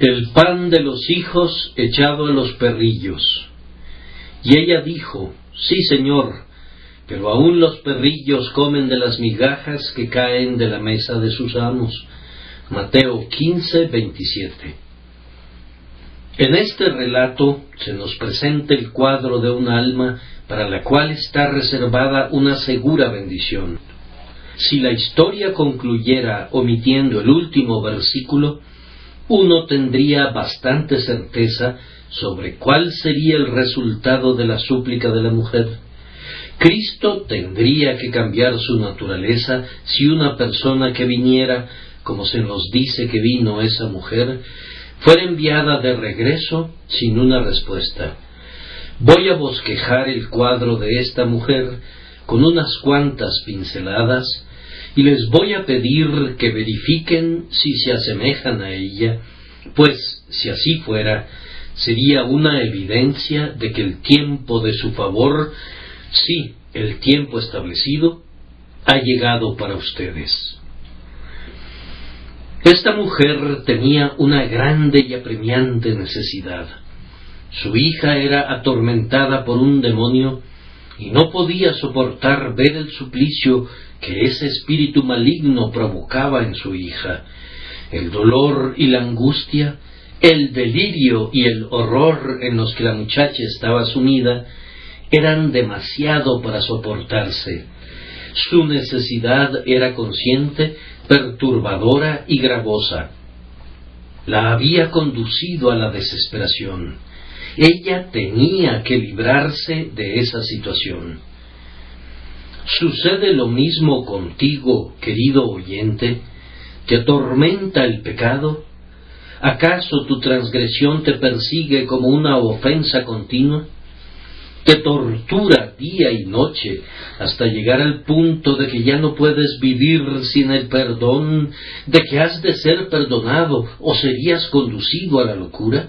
el pan de los hijos echado a los perrillos. Y ella dijo, sí, Señor, pero aún los perrillos comen de las migajas que caen de la mesa de sus amos. Mateo 15:27. En este relato se nos presenta el cuadro de un alma para la cual está reservada una segura bendición. Si la historia concluyera omitiendo el último versículo, uno tendría bastante certeza sobre cuál sería el resultado de la súplica de la mujer. Cristo tendría que cambiar su naturaleza si una persona que viniera, como se nos dice que vino esa mujer, fuera enviada de regreso sin una respuesta. Voy a bosquejar el cuadro de esta mujer con unas cuantas pinceladas y les voy a pedir que verifiquen si se asemejan a ella, pues si así fuera, sería una evidencia de que el tiempo de su favor, sí, el tiempo establecido, ha llegado para ustedes. Esta mujer tenía una grande y apremiante necesidad. Su hija era atormentada por un demonio y no podía soportar ver el suplicio que ese espíritu maligno provocaba en su hija. El dolor y la angustia, el delirio y el horror en los que la muchacha estaba sumida eran demasiado para soportarse. Su necesidad era consciente, perturbadora y gravosa. La había conducido a la desesperación. Ella tenía que librarse de esa situación. ¿Sucede lo mismo contigo, querido oyente? ¿Te atormenta el pecado? ¿Acaso tu transgresión te persigue como una ofensa continua? ¿Te tortura día y noche hasta llegar al punto de que ya no puedes vivir sin el perdón, de que has de ser perdonado o serías conducido a la locura?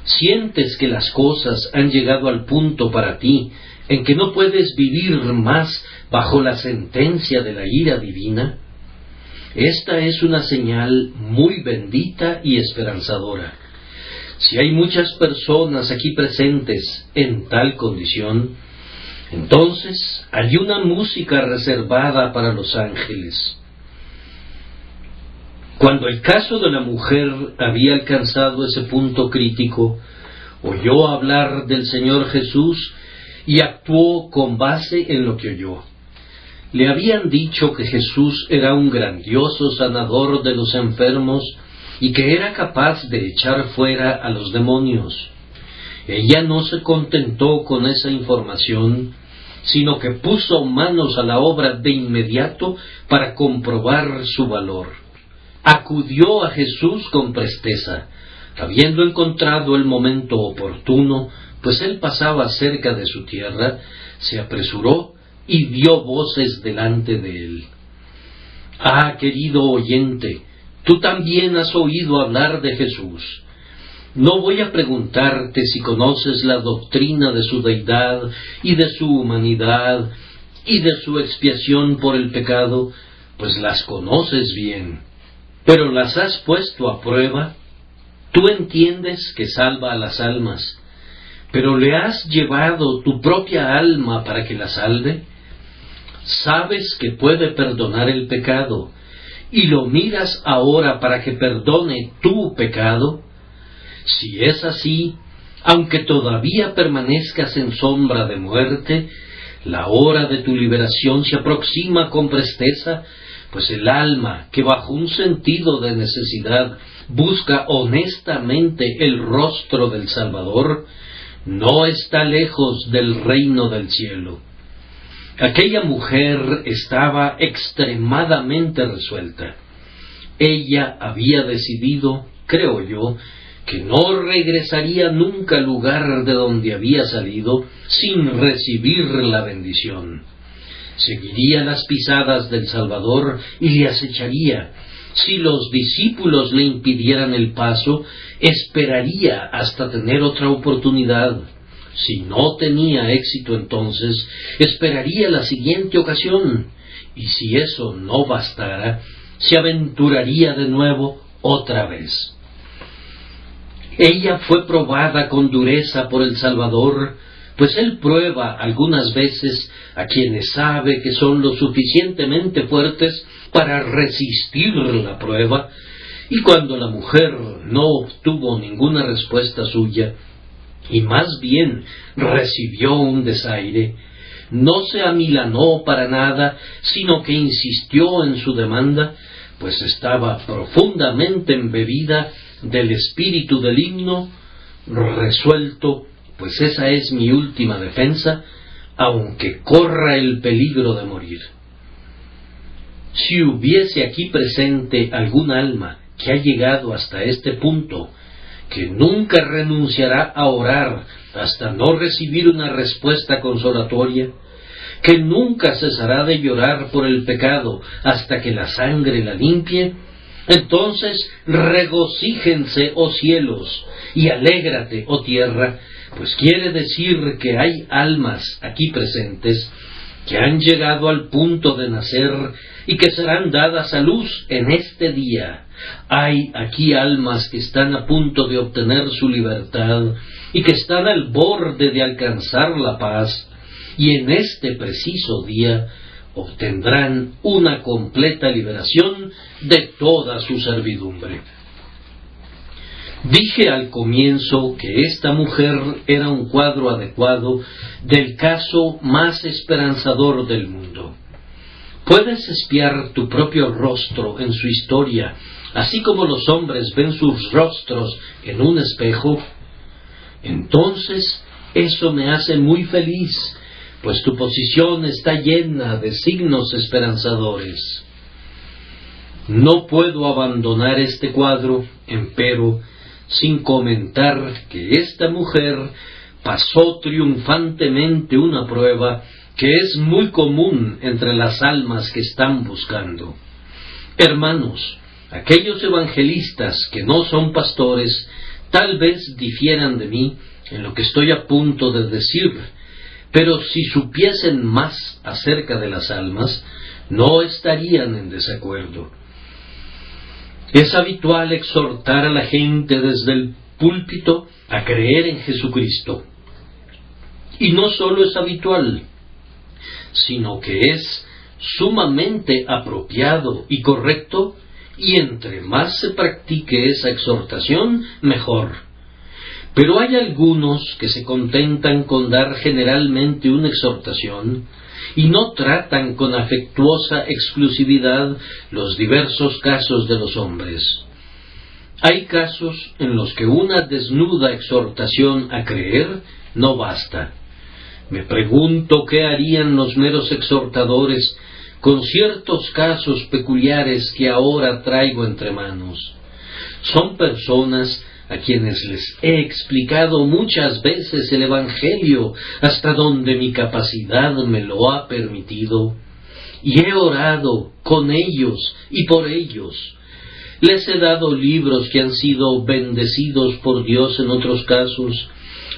¿Sientes que las cosas han llegado al punto para ti en que no puedes vivir más bajo la sentencia de la ira divina? Esta es una señal muy bendita y esperanzadora. Si hay muchas personas aquí presentes en tal condición, entonces hay una música reservada para los ángeles. Cuando el caso de la mujer había alcanzado ese punto crítico, oyó hablar del Señor Jesús y actuó con base en lo que oyó. Le habían dicho que Jesús era un grandioso sanador de los enfermos y que era capaz de echar fuera a los demonios. Ella no se contentó con esa información, sino que puso manos a la obra de inmediato para comprobar su valor. Acudió a Jesús con presteza, habiendo encontrado el momento oportuno, pues él pasaba cerca de su tierra, se apresuró y dio voces delante de él. Ah, querido oyente, tú también has oído hablar de Jesús. No voy a preguntarte si conoces la doctrina de su deidad y de su humanidad y de su expiación por el pecado, pues las conoces bien. Pero las has puesto a prueba. Tú entiendes que salva a las almas, pero ¿le has llevado tu propia alma para que la salve? Sabes que puede perdonar el pecado, y lo miras ahora para que perdone tu pecado. Si es así, aunque todavía permanezcas en sombra de muerte, la hora de tu liberación se aproxima con presteza, pues el alma que bajo un sentido de necesidad busca honestamente el rostro del Salvador, no está lejos del reino del cielo. Aquella mujer estaba extremadamente resuelta. Ella había decidido, creo yo, que no regresaría nunca al lugar de donde había salido sin recibir la bendición. Seguiría las pisadas del Salvador y le acecharía. Si los discípulos le impidieran el paso, esperaría hasta tener otra oportunidad. Si no tenía éxito entonces, esperaría la siguiente ocasión, y si eso no bastara, se aventuraría de nuevo otra vez. Ella fue probada con dureza por el Salvador, pues Él prueba algunas veces a quienes sabe que son lo suficientemente fuertes para resistir la prueba, y cuando la mujer no obtuvo ninguna respuesta suya, y más bien recibió un desaire, no se amilanó para nada, sino que insistió en su demanda, pues estaba profundamente embebida del espíritu del himno, resuelto, pues esa es mi última defensa, aunque corra el peligro de morir. Si hubiese aquí presente algún alma que ha llegado hasta este punto, que nunca renunciará a orar hasta no recibir una respuesta consolatoria, que nunca cesará de llorar por el pecado hasta que la sangre la limpie, entonces regocíjense, oh cielos, y alégrate, oh tierra, pues quiere decir que hay almas aquí presentes que han llegado al punto de nacer y que serán dadas a luz en este día. Hay aquí almas que están a punto de obtener su libertad y que están al borde de alcanzar la paz, y en este preciso día obtendrán una completa liberación de toda su servidumbre. Dije al comienzo que esta mujer era un cuadro adecuado del caso más esperanzador del mundo. Puedes espiar tu propio rostro en su historia, así como los hombres ven sus rostros en un espejo. Entonces, eso me hace muy feliz, pues tu posición está llena de signos esperanzadores. No puedo abandonar este cuadro, empero, sin comentar que esta mujer pasó triunfantemente una prueba que es muy común entre las almas que están buscando. Hermanos, aquellos evangelistas que no son pastores tal vez difieran de mí en lo que estoy a punto de decir, pero si supiesen más acerca de las almas, no estarían en desacuerdo. Es habitual exhortar a la gente desde el púlpito a creer en Jesucristo. Y no solo es habitual, sino que es sumamente apropiado y correcto, y entre más se practique esa exhortación, mejor. Pero hay algunos que se contentan con dar generalmente una exhortación y no tratan con afectuosa exclusividad los diversos casos de los hombres. Hay casos en los que una desnuda exhortación a creer no basta. Me pregunto qué harían los meros exhortadores con ciertos casos peculiares que ahora traigo entre manos. Son personas a quienes les he explicado muchas veces el Evangelio hasta donde mi capacidad me lo ha permitido, y he orado con ellos y por ellos. Les he dado libros que han sido bendecidos por Dios en otros casos.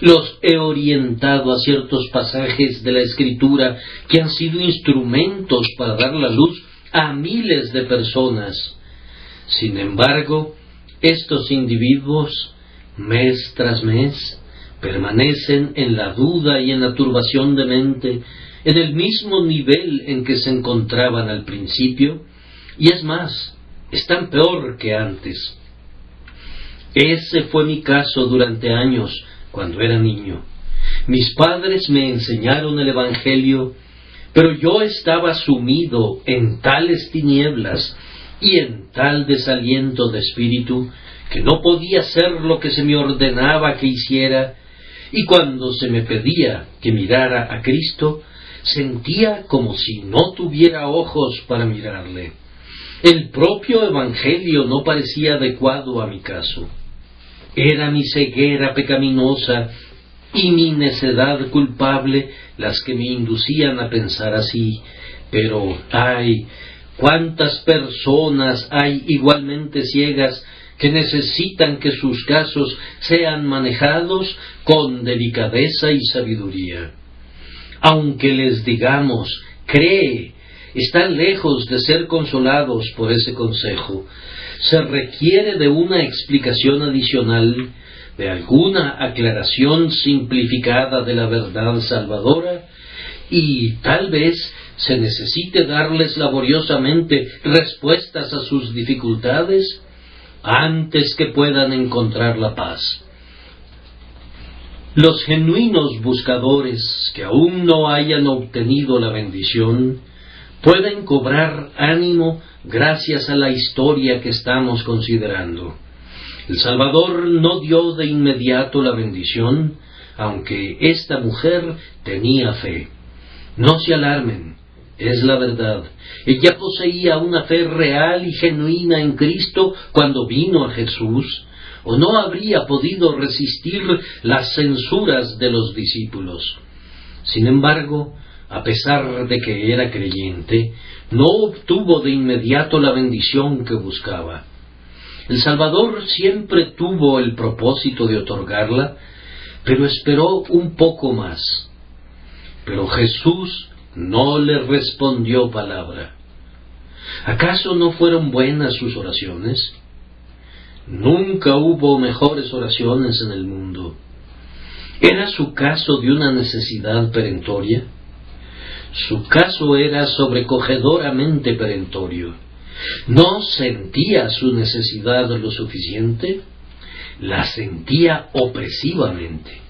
Los he orientado a ciertos pasajes de la Escritura que han sido instrumentos para dar la luz a miles de personas. Sin embargo, estos individuos, mes tras mes, permanecen en la duda y en la turbación de mente, en el mismo nivel en que se encontraban al principio, y es más, están peor que antes. Ese fue mi caso durante años, cuando era niño. Mis padres me enseñaron el Evangelio, pero yo estaba sumido en tales tinieblas y en tal desaliento de espíritu que no podía hacer lo que se me ordenaba que hiciera, y cuando se me pedía que mirara a Cristo, sentía como si no tuviera ojos para mirarle. El propio Evangelio no parecía adecuado a mi caso. Era mi ceguera pecaminosa y mi necedad culpable las que me inducían a pensar así, pero ¡ay! ¿Cuántas personas hay igualmente ciegas que necesitan que sus casos sean manejados con delicadeza y sabiduría? Aunque les digamos, cree, están lejos de ser consolados por ese consejo. Se requiere de una explicación adicional, de alguna aclaración simplificada de la verdad salvadora, y tal vez se necesite darles laboriosamente respuestas a sus dificultades antes que puedan encontrar la paz. Los genuinos buscadores que aún no hayan obtenido la bendición pueden cobrar ánimo gracias a la historia que estamos considerando. El Salvador no dio de inmediato la bendición, aunque esta mujer tenía fe. No se alarmen, es la verdad. Ella poseía una fe real y genuina en Cristo cuando vino a Jesús, o no habría podido resistir las censuras de los discípulos. Sin embargo, a pesar de que era creyente, no obtuvo de inmediato la bendición que buscaba. El Salvador siempre tuvo el propósito de otorgarla, pero esperó un poco más. Pero Jesús no le respondió palabra. ¿Acaso no fueron buenas sus oraciones? Nunca hubo mejores oraciones en el mundo. ¿Era su caso de una necesidad perentoria? Su caso era sobrecogedoramente perentorio. ¿No sentía su necesidad lo suficiente? La sentía opresivamente.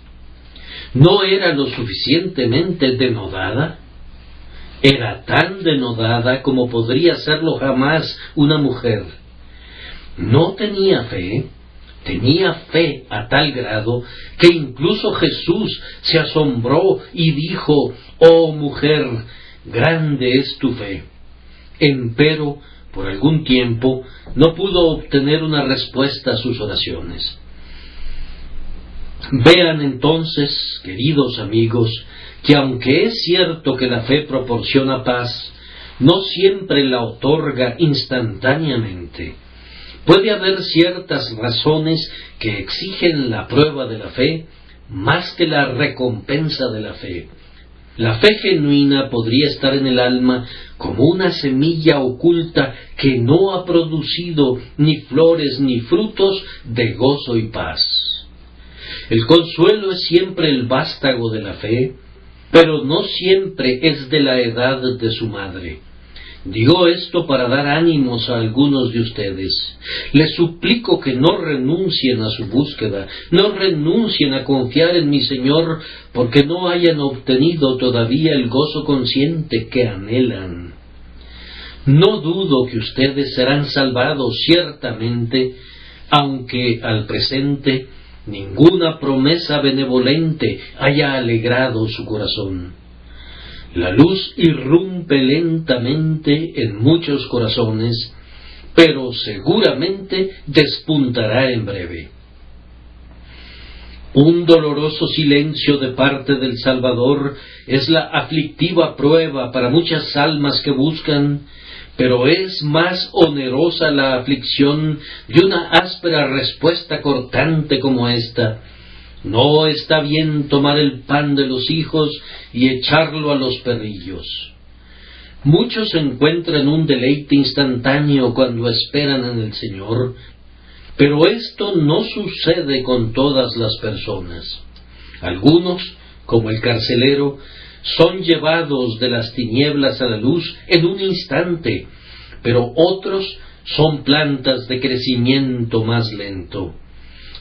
¿No era lo suficientemente denodada? Era tan denodada como podría serlo jamás una mujer. No tenía fe a tal grado que incluso Jesús se asombró y dijo: «Oh mujer, grande es tu fe». Empero, por algún tiempo, no pudo obtener una respuesta a sus oraciones. Vean entonces, queridos amigos, que aunque es cierto que la fe proporciona paz, no siempre la otorga instantáneamente. Puede haber ciertas razones que exigen la prueba de la fe más que la recompensa de la fe. La fe genuina podría estar en el alma como una semilla oculta que no ha producido ni flores ni frutos de gozo y paz. El consuelo es siempre el vástago de la fe, pero no siempre es de la edad de su madre. Digo esto para dar ánimos a algunos de ustedes. Les suplico que no renuncien a su búsqueda, no renuncien a confiar en mi Señor, porque no hayan obtenido todavía el gozo consciente que anhelan. No dudo que ustedes serán salvados ciertamente, aunque al presente ninguna promesa benevolente haya alegrado su corazón. La luz irrumpe lentamente en muchos corazones, pero seguramente despuntará en breve. Un doloroso silencio de parte del Salvador es la aflictiva prueba para muchas almas que buscan, pero es más onerosa la aflicción de una áspera respuesta cortante como esta: «No está bien tomar el pan de los hijos y echarlo a los perrillos». Muchos encuentran un deleite instantáneo cuando esperan en el Señor, pero esto no sucede con todas las personas. Algunos, como el carcelero, son llevados de las tinieblas a la luz en un instante, pero otros son plantas de crecimiento más lento.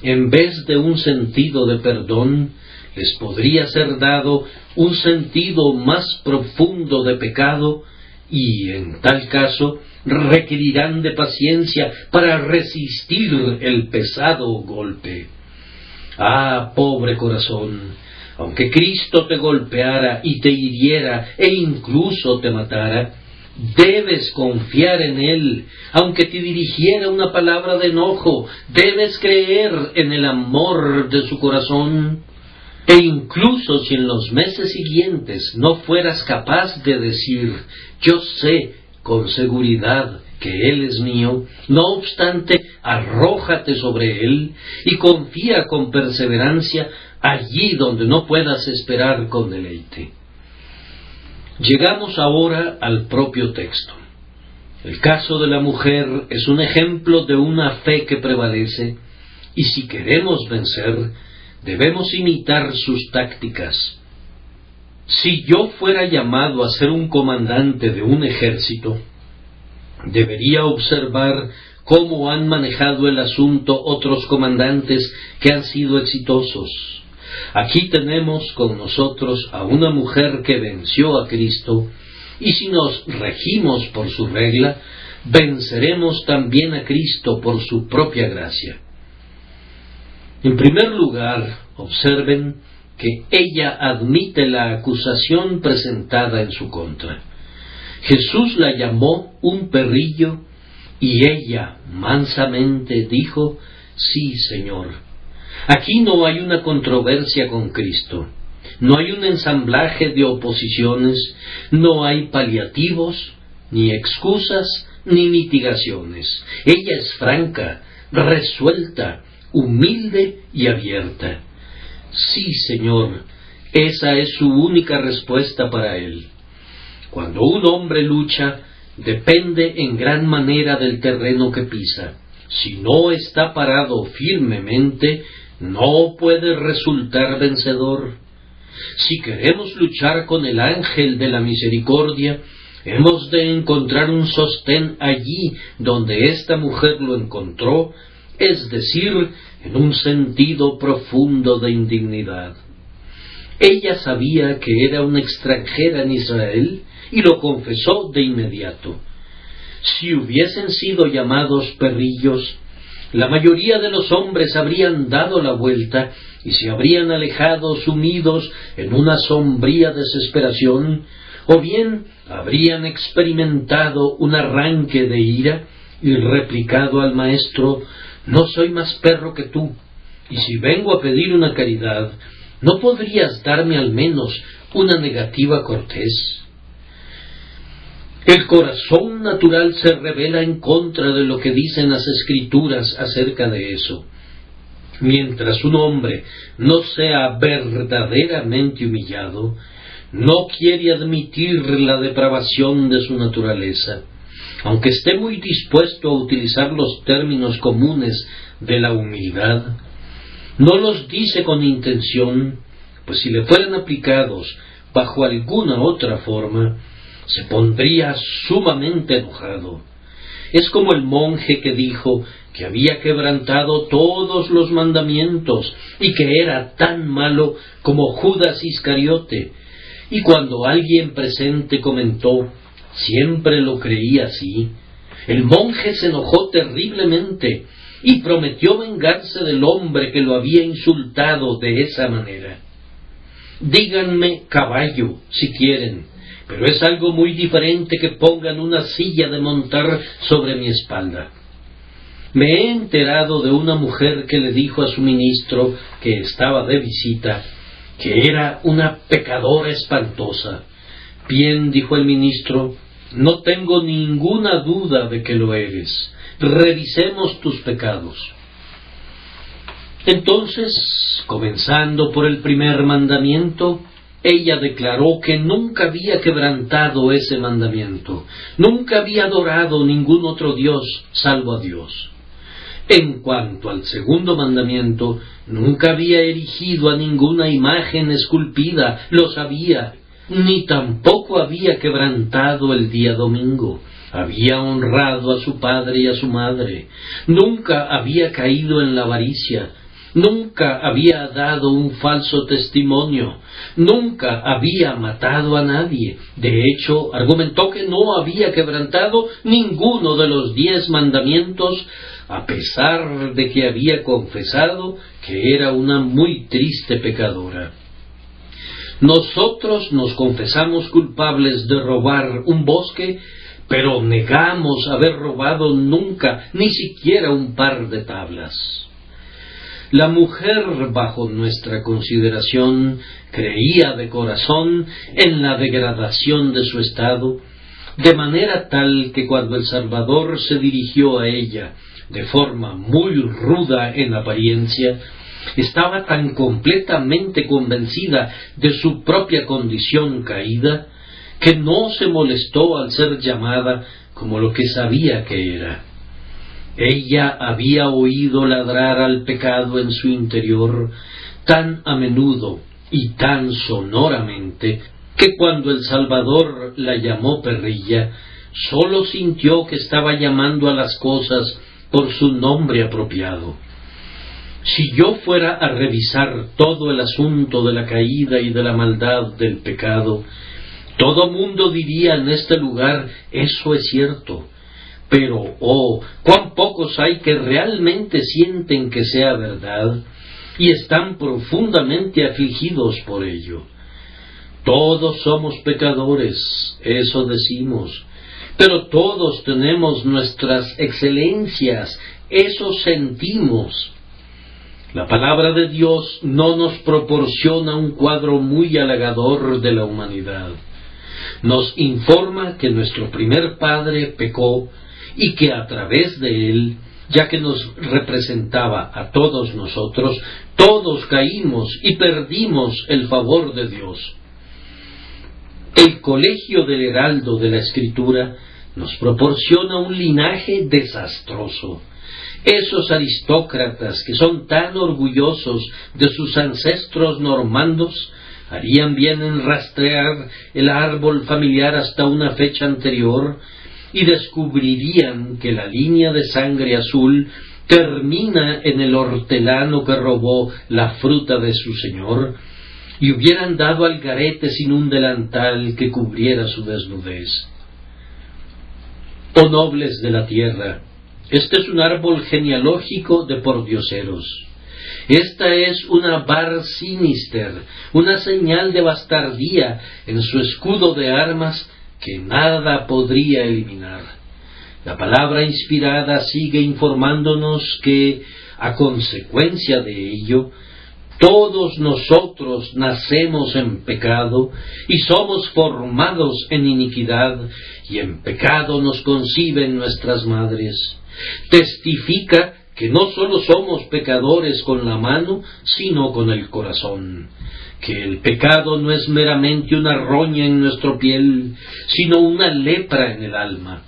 En vez de un sentido de perdón, les podría ser dado un sentido más profundo de pecado, y en tal caso requerirán de paciencia para resistir el pesado golpe. Ah, pobre corazón, aunque Cristo te golpeara y te hiriera e incluso te matara, debes confiar en Él, aunque te dirigiera una palabra de enojo. Debes creer en el amor de su corazón. E incluso si en los meses siguientes no fueras capaz de decir: «Yo sé con seguridad que Él es mío», no obstante, arrójate sobre Él y confía con perseverancia allí donde no puedas esperar con deleite. Llegamos ahora al propio texto. El caso de la mujer es un ejemplo de una fe que prevalece, y si queremos vencer, debemos imitar sus tácticas. Si yo fuera llamado a ser un comandante de un ejército, debería observar cómo han manejado el asunto otros comandantes que han sido exitosos. Aquí tenemos con nosotros a una mujer que venció a Cristo, y si nos regimos por su regla, venceremos también a Cristo por su propia gracia. En primer lugar, observen que ella admite la acusación presentada en su contra. Jesús la llamó un perrillo, y ella mansamente dijo: sí, Señor. Aquí no hay una controversia con Cristo, no hay un ensamblaje de oposiciones, no hay paliativos, ni excusas, ni mitigaciones. Ella es franca, resuelta, humilde y abierta. Sí, Señor, esa es su única respuesta para él. Cuando un hombre lucha, depende en gran manera del terreno que pisa. Si no está parado firmemente, no puede resultar vencedor. Si queremos luchar con el ángel de la misericordia, hemos de encontrar un sostén allí donde esta mujer lo encontró, es decir, en un sentido profundo de indignidad. Ella sabía que era una extranjera en Israel y lo confesó de inmediato. Si hubiesen sido llamados perrillos, la mayoría de los hombres habrían dado la vuelta y se habrían alejado sumidos en una sombría desesperación, o bien habrían experimentado un arranque de ira y replicado al maestro: no soy más perro que tú, y si vengo a pedir una caridad, ¿no podrías darme al menos una negativa cortés? El corazón natural se revela en contra de lo que dicen las Escrituras acerca de eso. Mientras un hombre no sea verdaderamente humillado, no quiere admitir la depravación de su naturaleza, aunque esté muy dispuesto a utilizar los términos comunes de la humildad. No los dice con intención, pues si le fueran aplicados bajo alguna otra forma, se pondría sumamente enojado. Es como el monje que dijo que había quebrantado todos los mandamientos y que era tan malo como Judas Iscariote, y cuando alguien presente comentó: siempre lo creí así, el monje se enojó terriblemente y prometió vengarse del hombre que lo había insultado de esa manera. Díganme caballo, si quieren, pero es algo muy diferente que pongan una silla de montar sobre mi espalda. Me he enterado de una mujer que le dijo a su ministro, que estaba de visita, que era una pecadora espantosa. Bien, dijo el ministro, no tengo ninguna duda de que lo eres. Revisemos tus pecados. Entonces, comenzando por el primer mandamiento, ella declaró que nunca había quebrantado ese mandamiento, nunca había adorado ningún otro Dios salvo a Dios. En cuanto al segundo mandamiento, nunca había erigido a ninguna imagen esculpida, lo sabía, ni tampoco había quebrantado el día domingo. Había honrado a su padre y a su madre, nunca había caído en la avaricia, nunca había dado un falso testimonio, nunca había matado a nadie. De hecho, argumentó que no había quebrantado ninguno de los 10 mandamientos, a pesar de que había confesado que era una muy triste pecadora. Nosotros nos confesamos culpables de robar un bosque, pero negamos haber robado nunca, ni siquiera un par de tablas. La mujer, bajo nuestra consideración, creía de corazón en la degradación de su estado, de manera tal que cuando el Salvador se dirigió a ella de forma muy ruda en apariencia, estaba tan completamente convencida de su propia condición caída, que no se molestó al ser llamada como lo que sabía que era. Ella había oído ladrar al pecado en su interior tan a menudo y tan sonoramente que cuando el Salvador la llamó perrilla, sólo sintió que estaba llamando a las cosas por su nombre apropiado. Si yo fuera a revisar todo el asunto de la caída y de la maldad del pecado, todo mundo diría en este lugar, eso es cierto. Pero, oh, cuán pocos hay que realmente sienten que sea verdad y están profundamente afligidos por ello. Todos somos pecadores, eso decimos, pero todos tenemos nuestras excelencias, eso sentimos. La palabra de Dios no nos proporciona un cuadro muy halagador de la humanidad. Nos informa que nuestro primer padre pecó y que a través de él, ya que nos representaba a todos nosotros, todos caímos y perdimos el favor de Dios. El colegio del heraldo de la Escritura nos proporciona un linaje desastroso. Esos aristócratas que son tan orgullosos de sus ancestros normandos harían bien en rastrear el árbol familiar hasta una fecha anterior y descubrirían que la línea de sangre azul termina en el hortelano que robó la fruta de su señor, y hubieran dado al garete sin un delantal que cubriera su desnudez. Oh nobles de la tierra, este es un árbol genealógico de pordioseros. Esta es una bar sinister, una señal de bastardía en su escudo de armas que nada podría eliminar. La palabra inspirada sigue informándonos que, a consecuencia de ello, todos nosotros nacemos en pecado y somos formados en iniquidad, y en pecado nos conciben nuestras madres. Testifica que no solo somos pecadores con la mano, sino con el corazón, que el pecado no es meramente una roña en nuestra piel, sino una lepra en el alma,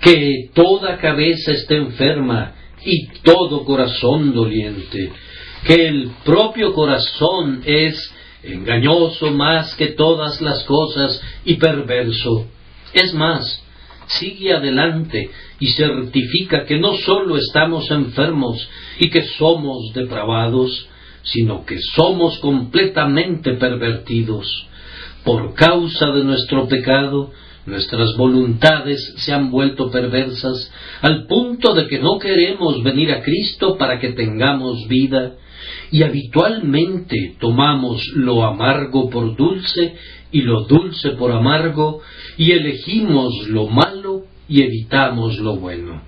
que toda cabeza está enferma y todo corazón doliente, que el propio corazón es engañoso más que todas las cosas y perverso. Es más, sigue adelante y certifica que no solo estamos enfermos y que somos depravados, sino que somos completamente pervertidos. Por causa de nuestro pecado, nuestras voluntades se han vuelto perversas, al punto de que no queremos venir a Cristo para que tengamos vida, y habitualmente tomamos lo amargo por dulce y lo dulce por amargo, y elegimos lo malo y evitamos lo bueno.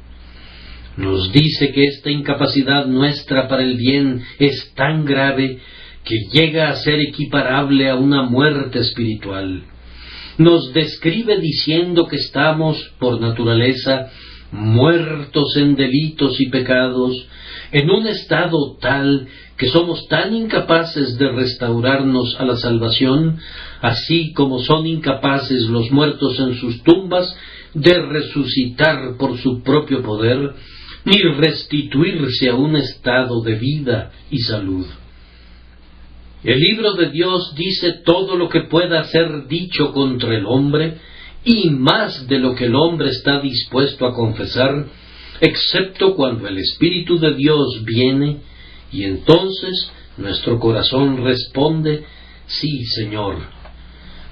Nos dice que esta incapacidad nuestra para el bien es tan grave que llega a ser equiparable a una muerte espiritual. Nos describe diciendo que estamos, por naturaleza, muertos en delitos y pecados, en un estado tal que somos tan incapaces de restaurarnos a la salvación, así como son incapaces los muertos en sus tumbas de resucitar por su propio poder, ni restituirse a un estado de vida y salud. El libro de Dios dice todo lo que pueda ser dicho contra el hombre, y más de lo que el hombre está dispuesto a confesar, excepto cuando el Espíritu de Dios viene, y entonces nuestro corazón responde, sí, Señor.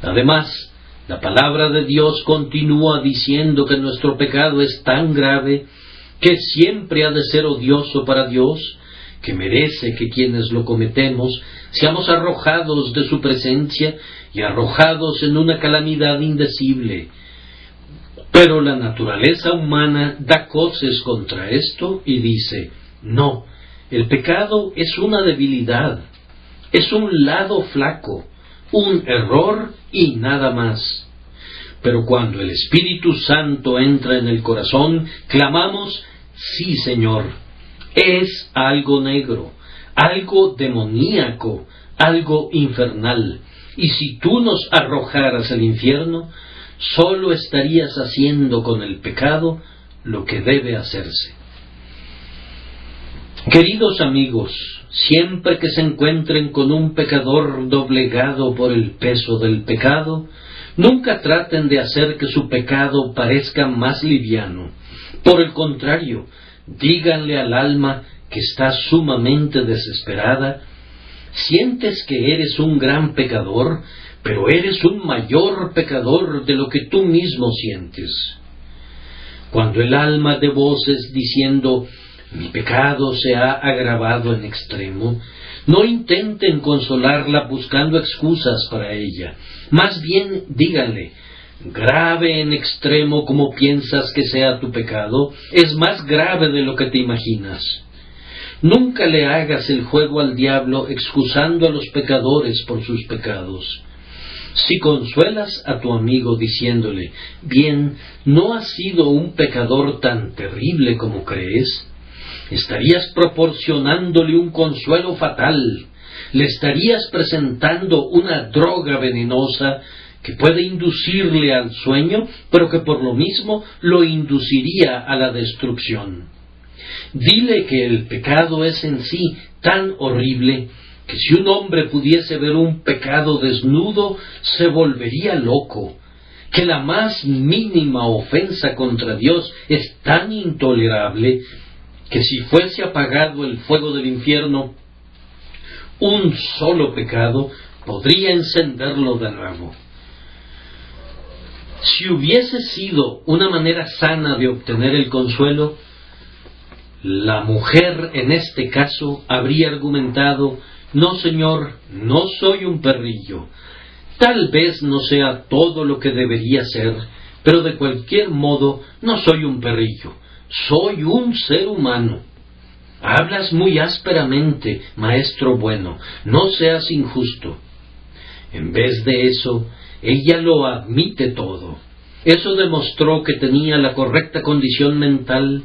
Además, la palabra de Dios continúa diciendo que nuestro pecado es tan grave que siempre ha de ser odioso para Dios, que merece que quienes lo cometemos seamos arrojados de su presencia y arrojados en una calamidad indecible. Pero la naturaleza humana da coces contra esto y dice, no, el pecado es una debilidad, es un lado flaco, un error y nada más. Pero cuando el Espíritu Santo entra en el corazón, clamamos, sí, Señor, es algo negro, algo demoníaco, algo infernal, y si tú nos arrojaras al infierno, solo estarías haciendo con el pecado lo que debe hacerse. Queridos amigos, siempre que se encuentren con un pecador doblegado por el peso del pecado, nunca traten de hacer que su pecado parezca más liviano. Por el contrario, díganle al alma que está sumamente desesperada: sientes que eres un gran pecador, pero eres un mayor pecador de lo que tú mismo sientes. Cuando el alma dé voces diciendo: mi pecado se ha agravado en extremo, no intenten consolarla buscando excusas para ella. Más bien díganle: grave en extremo como piensas que sea tu pecado, es más grave de lo que te imaginas. Nunca le hagas el juego al diablo excusando a los pecadores por sus pecados. Si consuelas a tu amigo diciéndole: bien, no has sido un pecador tan terrible como crees, estarías proporcionándole un consuelo fatal. Le estarías presentando una droga venenosa que puede inducirle al sueño, pero que por lo mismo lo induciría a la destrucción. Dile que el pecado es en sí tan horrible que si un hombre pudiese ver un pecado desnudo, se volvería loco, que la más mínima ofensa contra Dios es tan intolerable que si fuese apagado el fuego del infierno, un solo pecado podría encenderlo de nuevo. Si hubiese sido una manera sana de obtener el consuelo, la mujer en este caso habría argumentado: no, señor, no soy un perrillo. Tal vez no sea todo lo que debería ser, pero de cualquier modo no soy un perrillo. Soy un ser humano. Hablas muy ásperamente, maestro bueno, no seas injusto. En vez de eso, ella lo admite todo. Eso demostró que tenía la correcta condición mental,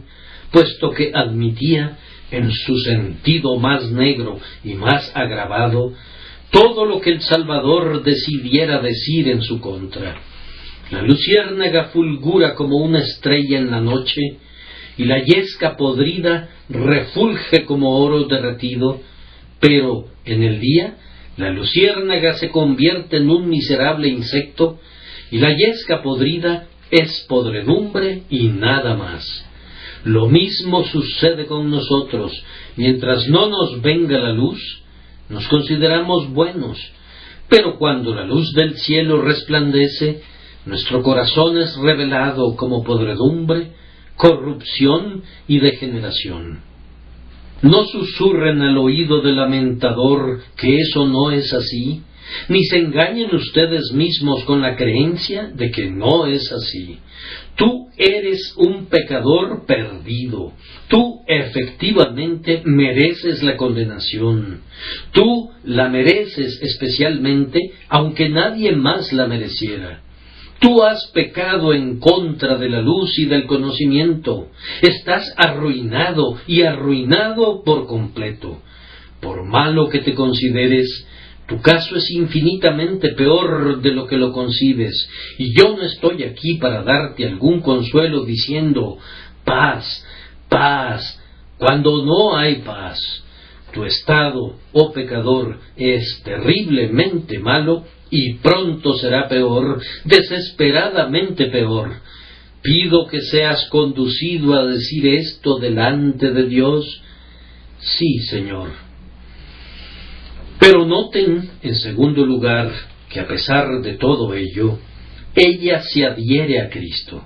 puesto que admitía, en su sentido más negro y más agravado, todo lo que el Salvador decidiera decir en su contra. La luciérnaga fulgura como una estrella en la noche, y la yesca podrida refulge como oro derretido, pero en el día la luciérnaga se convierte en un miserable insecto, y la yesca podrida es podredumbre y nada más. Lo mismo sucede con nosotros. Mientras no nos venga la luz, nos consideramos buenos, pero cuando la luz del cielo resplandece, nuestro corazón es revelado como podredumbre, corrupción y degeneración. No susurren al oído del lamentador que eso no es así, ni se engañen ustedes mismos con la creencia de que no es así. Tú eres un pecador perdido. Tú efectivamente mereces la condenación. Tú la mereces especialmente, aunque nadie más la mereciera. Tú has pecado en contra de la luz y del conocimiento. Estás arruinado y arruinado por completo. Por malo que te consideres, tu caso es infinitamente peor de lo que lo concibes, y yo no estoy aquí para darte algún consuelo diciendo paz, paz, cuando no hay paz. Tu estado, oh pecador, es terriblemente malo y pronto será peor, desesperadamente peor. Pido que seas conducido a decir esto delante de Dios. Sí, Señor. Pero noten, en segundo lugar, que a pesar de todo ello, ella se adhiere a Cristo.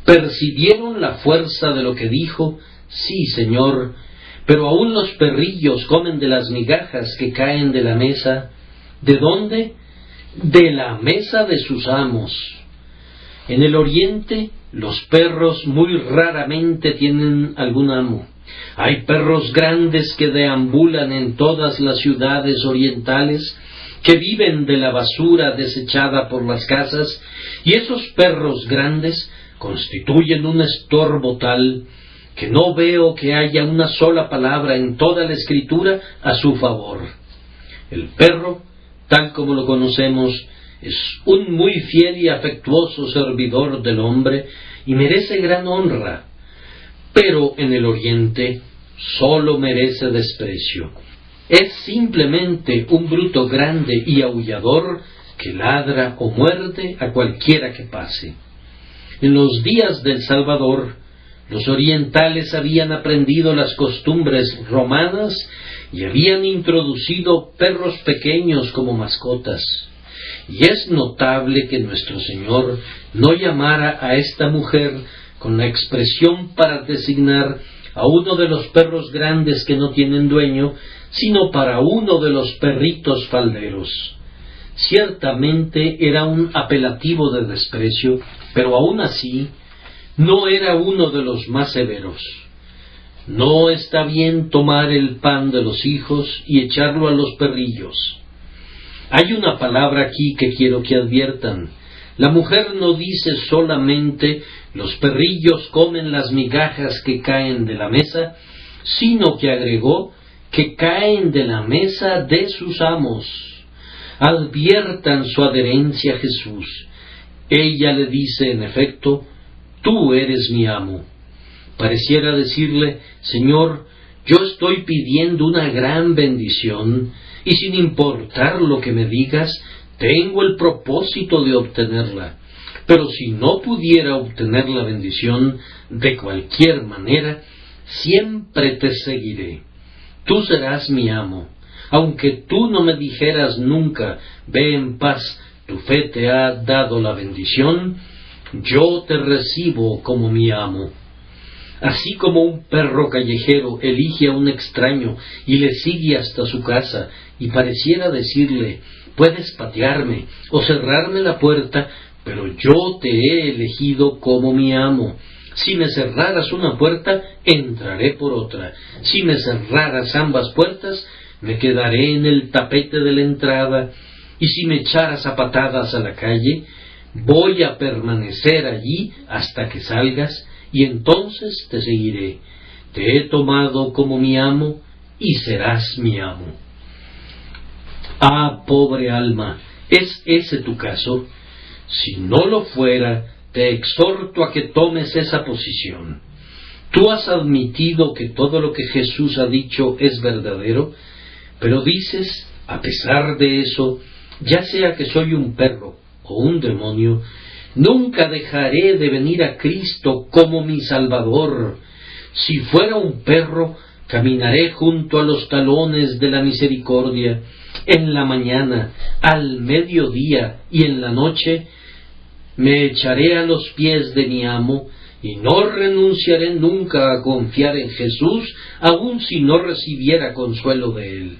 ¿Percibieron la fuerza de lo que dijo? Sí, Señor, pero aún los perrillos comen de las migajas que caen de la mesa. ¿De dónde? De la mesa de sus amos. En el oriente, los perros muy raramente tienen algún amo. Hay perros grandes que deambulan en todas las ciudades orientales, que viven de la basura desechada por las casas, y esos perros grandes constituyen un estorbo tal que no veo que haya una sola palabra en toda la Escritura a su favor. El perro, tal como lo conocemos, es un muy fiel y afectuoso servidor del hombre, y merece gran honra, pero en el Oriente solo merece desprecio. Es simplemente un bruto grande y aullador que ladra o muerde a cualquiera que pase. En los días del Salvador, los orientales habían aprendido las costumbres romanas y habían introducido perros pequeños como mascotas. Y es notable que nuestro Señor no llamara a esta mujer con la expresión para designar a uno de los perros grandes que no tienen dueño, sino para uno de los perritos falderos. Ciertamente era un apelativo de desprecio, pero aún así no era uno de los más severos. No está bien tomar el pan de los hijos y echarlo a los perrillos. Hay una palabra aquí que quiero que adviertan. La mujer no dice solamente los perrillos comen las migajas que caen de la mesa, sino que agregó que caen de la mesa de sus amos. Adviertan su adherencia a Jesús. Ella le dice, en efecto, tú eres mi amo. Pareciera decirle, Señor, yo estoy pidiendo una gran bendición, y sin importar lo que me digas, tengo el propósito de obtenerla. Pero si no pudiera obtener la bendición de cualquier manera, siempre te seguiré. Tú serás mi amo. Aunque tú no me dijeras nunca, ve en paz, tu fe te ha dado la bendición, yo te recibo como mi amo. Así como un perro callejero elige a un extraño y le sigue hasta su casa, y pareciera decirle, puedes patearme o cerrarme la puerta, pero yo te he elegido como mi amo. Si me cerraras una puerta, entraré por otra. Si me cerraras ambas puertas, me quedaré en el tapete de la entrada. Y si me echaras a patadas a la calle, voy a permanecer allí hasta que salgas, y entonces te seguiré. Te he tomado como mi amo, y serás mi amo. Ah, pobre alma, ¿es ese tu caso? Si no lo fuera, te exhorto a que tomes esa posición. Tú has admitido que todo lo que Jesús ha dicho es verdadero, pero dices, a pesar de eso, ya sea que soy un perro o un demonio, nunca dejaré de venir a Cristo como mi Salvador. Si fuera un perro, caminaré junto a los talones de la misericordia. En la mañana, al mediodía y en la noche, me echaré a los pies de mi amo, y no renunciaré nunca a confiar en Jesús, aun si no recibiera consuelo de él.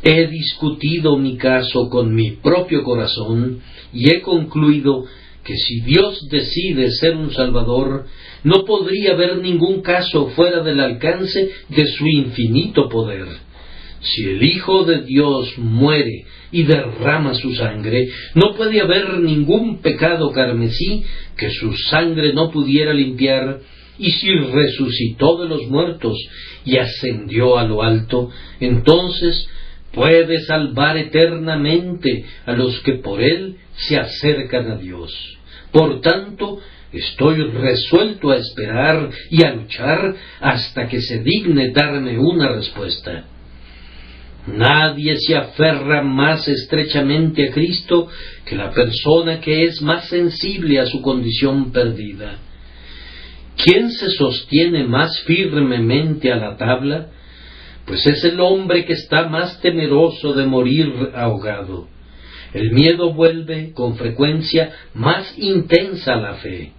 He discutido mi caso con mi propio corazón, y he concluido que si Dios decide ser un Salvador, no podría haber ningún caso fuera del alcance de su infinito poder. Si el Hijo de Dios muere y derrama su sangre, no puede haber ningún pecado carmesí que su sangre no pudiera limpiar, y si resucitó de los muertos y ascendió a lo alto, entonces puede salvar eternamente a los que por él se acercan a Dios. Por tanto, estoy resuelto a esperar y a luchar hasta que se digne darme una respuesta. Nadie se aferra más estrechamente a Cristo que la persona que es más sensible a su condición perdida. ¿Quién se sostiene más firmemente a la tabla? Pues es el hombre que está más temeroso de morir ahogado. El miedo vuelve, con frecuencia, más intensa la fe.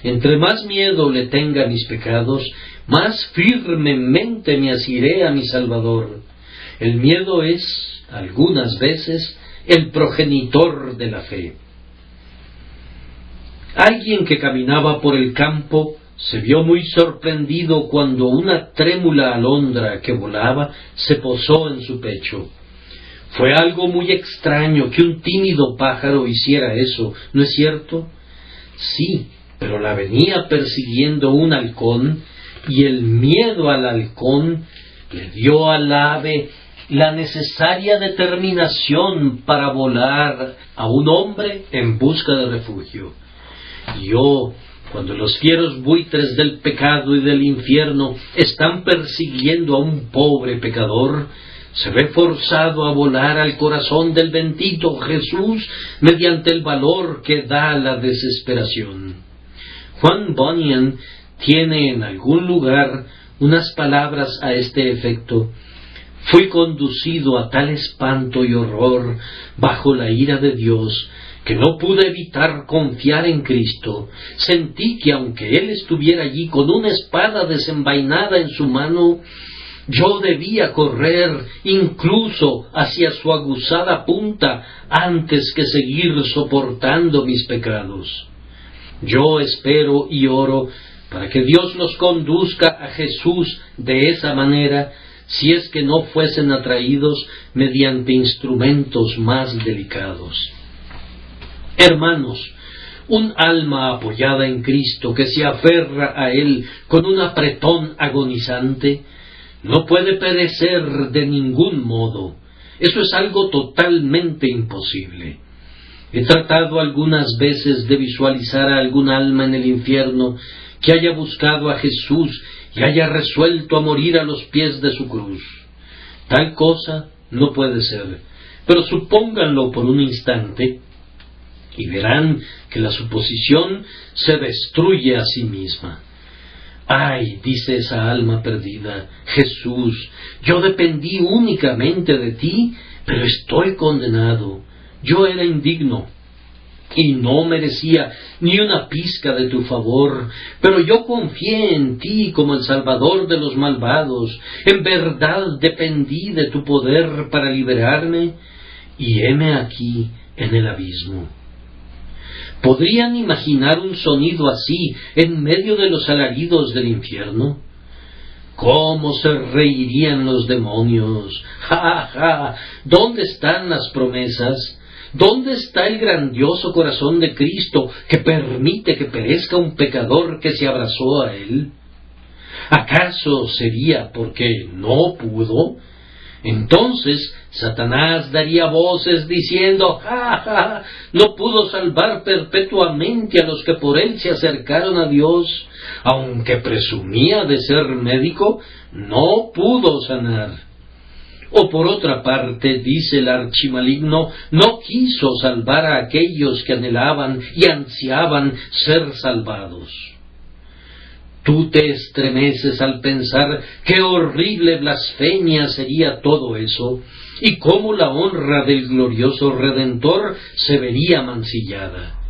Entre más miedo le tenga a mis pecados, más firmemente me asiré a mi Salvador. El miedo es, algunas veces, el progenitor de la fe. Alguien que caminaba por el campo se vio muy sorprendido cuando una trémula alondra que volaba se posó en su pecho. Fue algo muy extraño que un tímido pájaro hiciera eso, ¿no es cierto? Sí, pero la venía persiguiendo un halcón, y el miedo al halcón le dio al ave la necesaria determinación para volar a un hombre en busca de refugio. Yo, Cuando los fieros buitres del pecado y del infierno están persiguiendo a un pobre pecador, se ve forzado a volar al corazón del bendito Jesús mediante el valor que da la desesperación. Juan Bunyan tiene en algún lugar unas palabras a este efecto: fui conducido a tal espanto y horror bajo la ira de Dios, que no pude evitar confiar en Cristo. Sentí que aunque Él estuviera allí con una espada desenvainada en su mano, yo debía correr incluso hacia su aguzada punta antes que seguir soportando mis pecados. Yo espero y oro para que Dios los conduzca a Jesús de esa manera, si es que no fuesen atraídos mediante instrumentos más delicados. Hermanos, un alma apoyada en Cristo que se aferra a Él con un apretón agonizante no puede perecer de ningún modo. Eso es algo totalmente imposible. He tratado algunas veces de visualizar a algún alma en el infierno que haya buscado a Jesús y haya resuelto a morir a los pies de su cruz. Tal cosa no puede ser, pero supónganlo por un instante y verán que la suposición se destruye a sí misma. ¡Ay!, dice esa alma perdida, Jesús, yo dependí únicamente de ti, pero estoy condenado. Yo era indigno y no merecía ni una pizca de tu favor, pero yo confié en ti como el Salvador de los malvados. En verdad dependí de tu poder para liberarme, y heme aquí en el abismo. ¿Podrían imaginar un sonido así en medio de los alaridos del infierno? ¿Cómo se reirían los demonios? ¡Ja, ja! ¿Dónde están las promesas? ¿Dónde está el grandioso corazón de Cristo que permite que perezca un pecador que se abrazó a Él? ¿Acaso sería porque no pudo? Entonces Satanás daría voces diciendo: ¡ja, ja! No pudo salvar perpetuamente a los que por él se acercaron a Dios. Aunque presumía de ser médico, no pudo sanar. O por otra parte, dice el archimaligno, no quiso salvar a aquellos que anhelaban y ansiaban ser salvados. Tú te estremeces al pensar qué horrible blasfemia sería todo eso, y cómo la honra del glorioso Redentor se vería mancillada.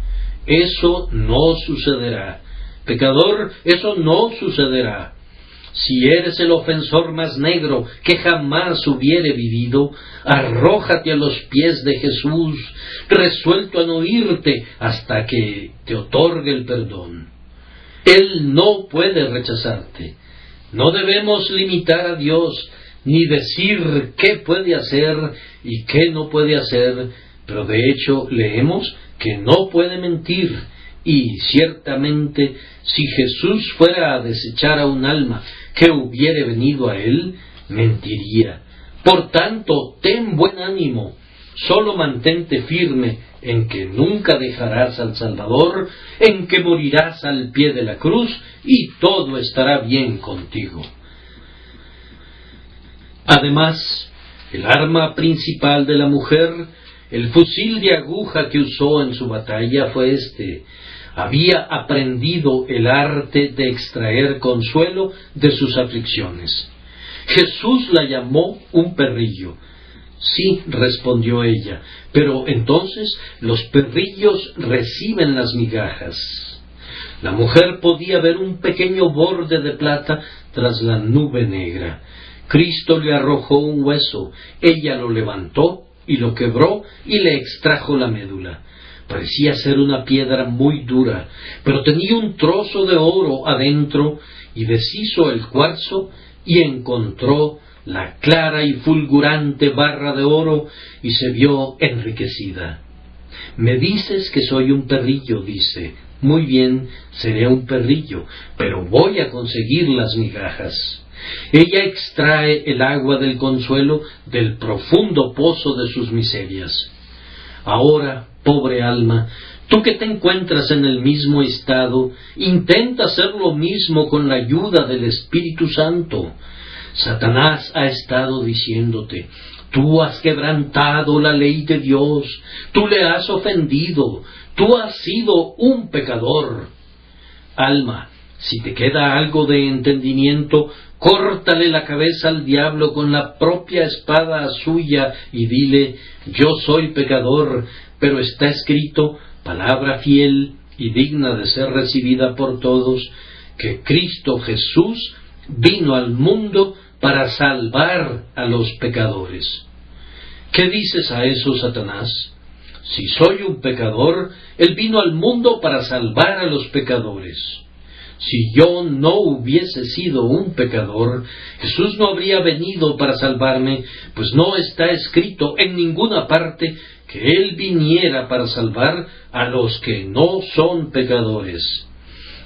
Eso no sucederá. Pecador, eso no sucederá. Si eres el ofensor más negro que jamás hubiere vivido, arrójate a los pies de Jesús, resuelto a no irte hasta que te otorgue el perdón. Él no puede rechazarte. No debemos limitar a Dios, ni decir qué puede hacer y qué no puede hacer, pero de hecho leemos que no puede mentir, y ciertamente si Jesús fuera a desechar a un alma que hubiere venido a Él, mentiría. Por tanto, ten buen ánimo, solo mantente firme en que nunca dejarás al Salvador, en que morirás al pie de la cruz, y todo estará bien contigo. Además, el arma principal de la mujer, el fusil de aguja que usó en su batalla fue este: había aprendido el arte de extraer consuelo de sus aflicciones. Jesús la llamó un perrillo. Sí, respondió ella, pero entonces los perrillos reciben las migajas. La mujer podía ver un pequeño borde de plata tras la nube negra. Cristo le arrojó un hueso, ella lo levantó y lo quebró y le extrajo la médula. Parecía ser una piedra muy dura, pero tenía un trozo de oro adentro, y deshizo el cuarzo y encontró la clara y fulgurante barra de oro, y se vio enriquecida. Me dices que soy un perrillo, dice. Muy bien, seré un perrillo, pero voy a conseguir las migajas. Ella extrae el agua del consuelo del profundo pozo de sus miserias. Ahora, pobre alma, Tú que te encuentras en el mismo estado, intenta hacer lo mismo con la ayuda del Espíritu Santo. Satanás ha estado diciéndote: tú has quebrantado la ley de Dios, tú le has ofendido, tú has sido un pecador. Alma, si te queda algo de entendimiento, córtale la cabeza al diablo con la propia espada suya y dile: yo soy pecador, pero está escrito, palabra fiel y digna de ser recibida por todos, que Cristo Jesús vino al mundo para salvar a los pecadores. ¿Qué dices a eso, Satanás? Si soy un pecador, Él vino al mundo para salvar a los pecadores. Si yo no hubiese sido un pecador, Jesús no habría venido para salvarme, pues no está escrito en ninguna parte que Él viniera para salvar a los que no son pecadores.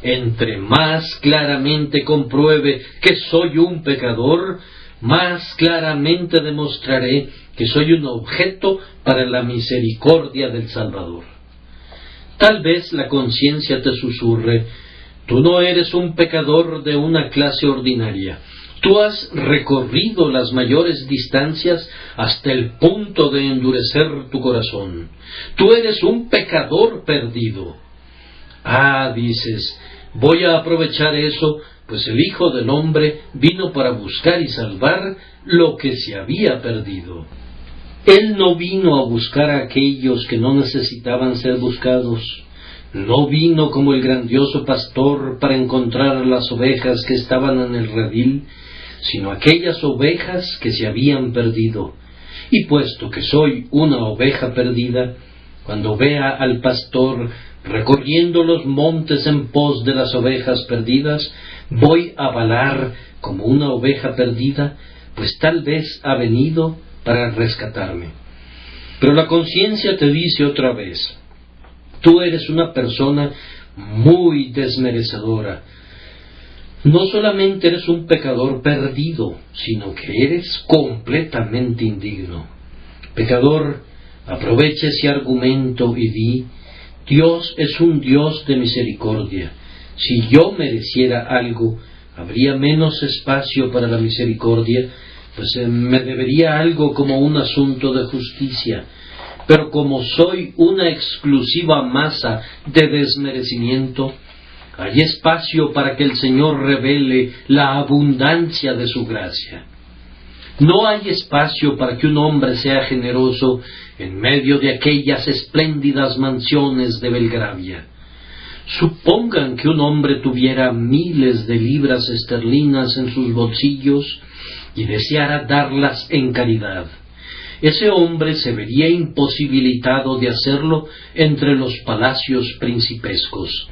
Entre más claramente compruebe que soy un pecador, más claramente demostraré que soy un objeto para la misericordia del Salvador. Tal vez la conciencia te susurre: tú no eres un pecador de una clase ordinaria. Tú has recorrido las mayores distancias hasta el punto de endurecer tu corazón. Tú eres un pecador perdido. Ah, dices, voy a aprovechar eso, pues el Hijo del Hombre vino para buscar y salvar lo que se había perdido. Él no vino a buscar a aquellos que no necesitaban ser buscados. No vino como el grandioso pastor para encontrar a las ovejas que estaban en el redil, sino aquellas ovejas que se habían perdido. Y puesto que soy una oveja perdida, cuando vea al pastor recorriendo los montes en pos de las ovejas perdidas, voy a valar como una oveja perdida, pues tal vez ha venido para rescatarme. Pero la conciencia te dice otra vez: tú eres una persona muy desmerecedora. No solamente eres un pecador perdido, sino que eres completamente indigno. Pecador, aprovecha ese argumento y di: Dios es un Dios de misericordia. Si yo mereciera algo, habría menos espacio para la misericordia, pues me debería algo como un asunto de justicia. Pero como soy una exclusiva masa de desmerecimiento, hay espacio para que el Señor revele la abundancia de su gracia. No hay espacio para que un hombre sea generoso en medio de aquellas espléndidas mansiones de Belgravia. Supongan que un hombre tuviera miles de libras esterlinas en sus bolsillos y deseara darlas en caridad. Ese hombre se vería imposibilitado de hacerlo entre los palacios principescos.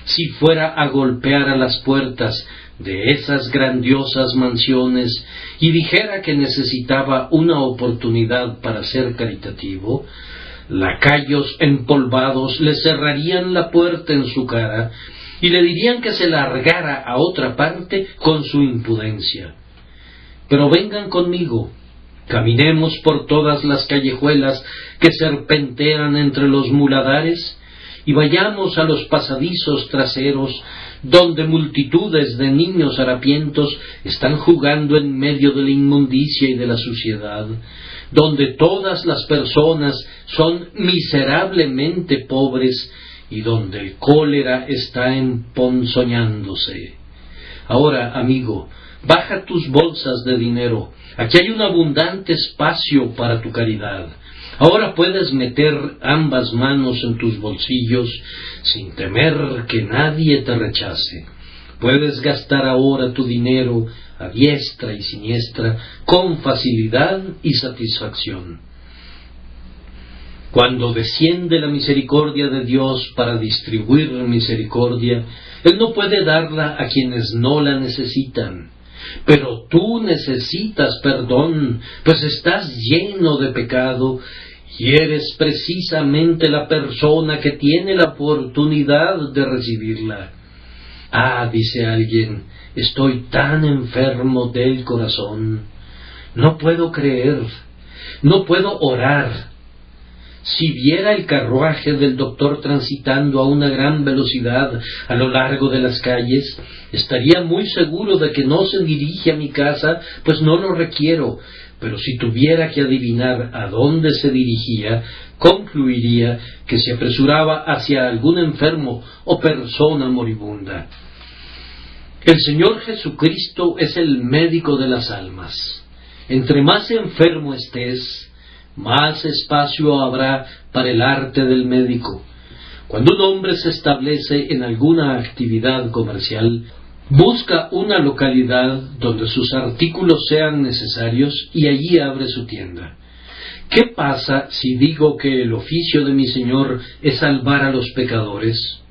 Si fuera a golpear a las puertas de esas grandiosas mansiones y dijera que necesitaba una oportunidad para ser caritativo, lacayos empolvados le cerrarían la puerta en su cara y le dirían que se largara a otra parte con su impudencia. Pero vengan conmigo, caminemos por todas las callejuelas que serpentean entre los muladares y vayamos a los pasadizos traseros donde multitudes de niños harapientos están jugando en medio de la inmundicia y de la suciedad, donde todas las personas son miserablemente pobres y donde el cólera está emponzoñándose. Ahora, amigo, baja tus bolsas de dinero. Aquí hay un abundante espacio para tu caridad. Ahora puedes meter ambas manos en tus bolsillos sin temer que nadie te rechace. Puedes gastar ahora tu dinero a diestra y siniestra con facilidad y satisfacción. Cuando desciende la misericordia de Dios para distribuir misericordia, Él no puede darla a quienes no la necesitan. Pero tú necesitas perdón, pues estás lleno de pecado y eres precisamente la persona que tiene la oportunidad de recibirla. Ah, dice alguien, estoy tan enfermo del corazón, no puedo creer, no puedo orar. Si viera el carruaje del doctor transitando a una gran velocidad a lo largo de las calles, estaría muy seguro de que no se dirige a mi casa, pues no lo requiero. Pero si tuviera que adivinar a dónde se dirigía, concluiría que se apresuraba hacia algún enfermo o persona moribunda. El Señor Jesucristo es el médico de las almas. Entre más enfermo estés, más espacio habrá para el arte del médico. Cuando un hombre se establece en alguna actividad comercial, busca una localidad donde sus artículos sean necesarios y allí abre su tienda. ¿Qué pasa si digo que el oficio de mi Señor es salvar a los pecadores?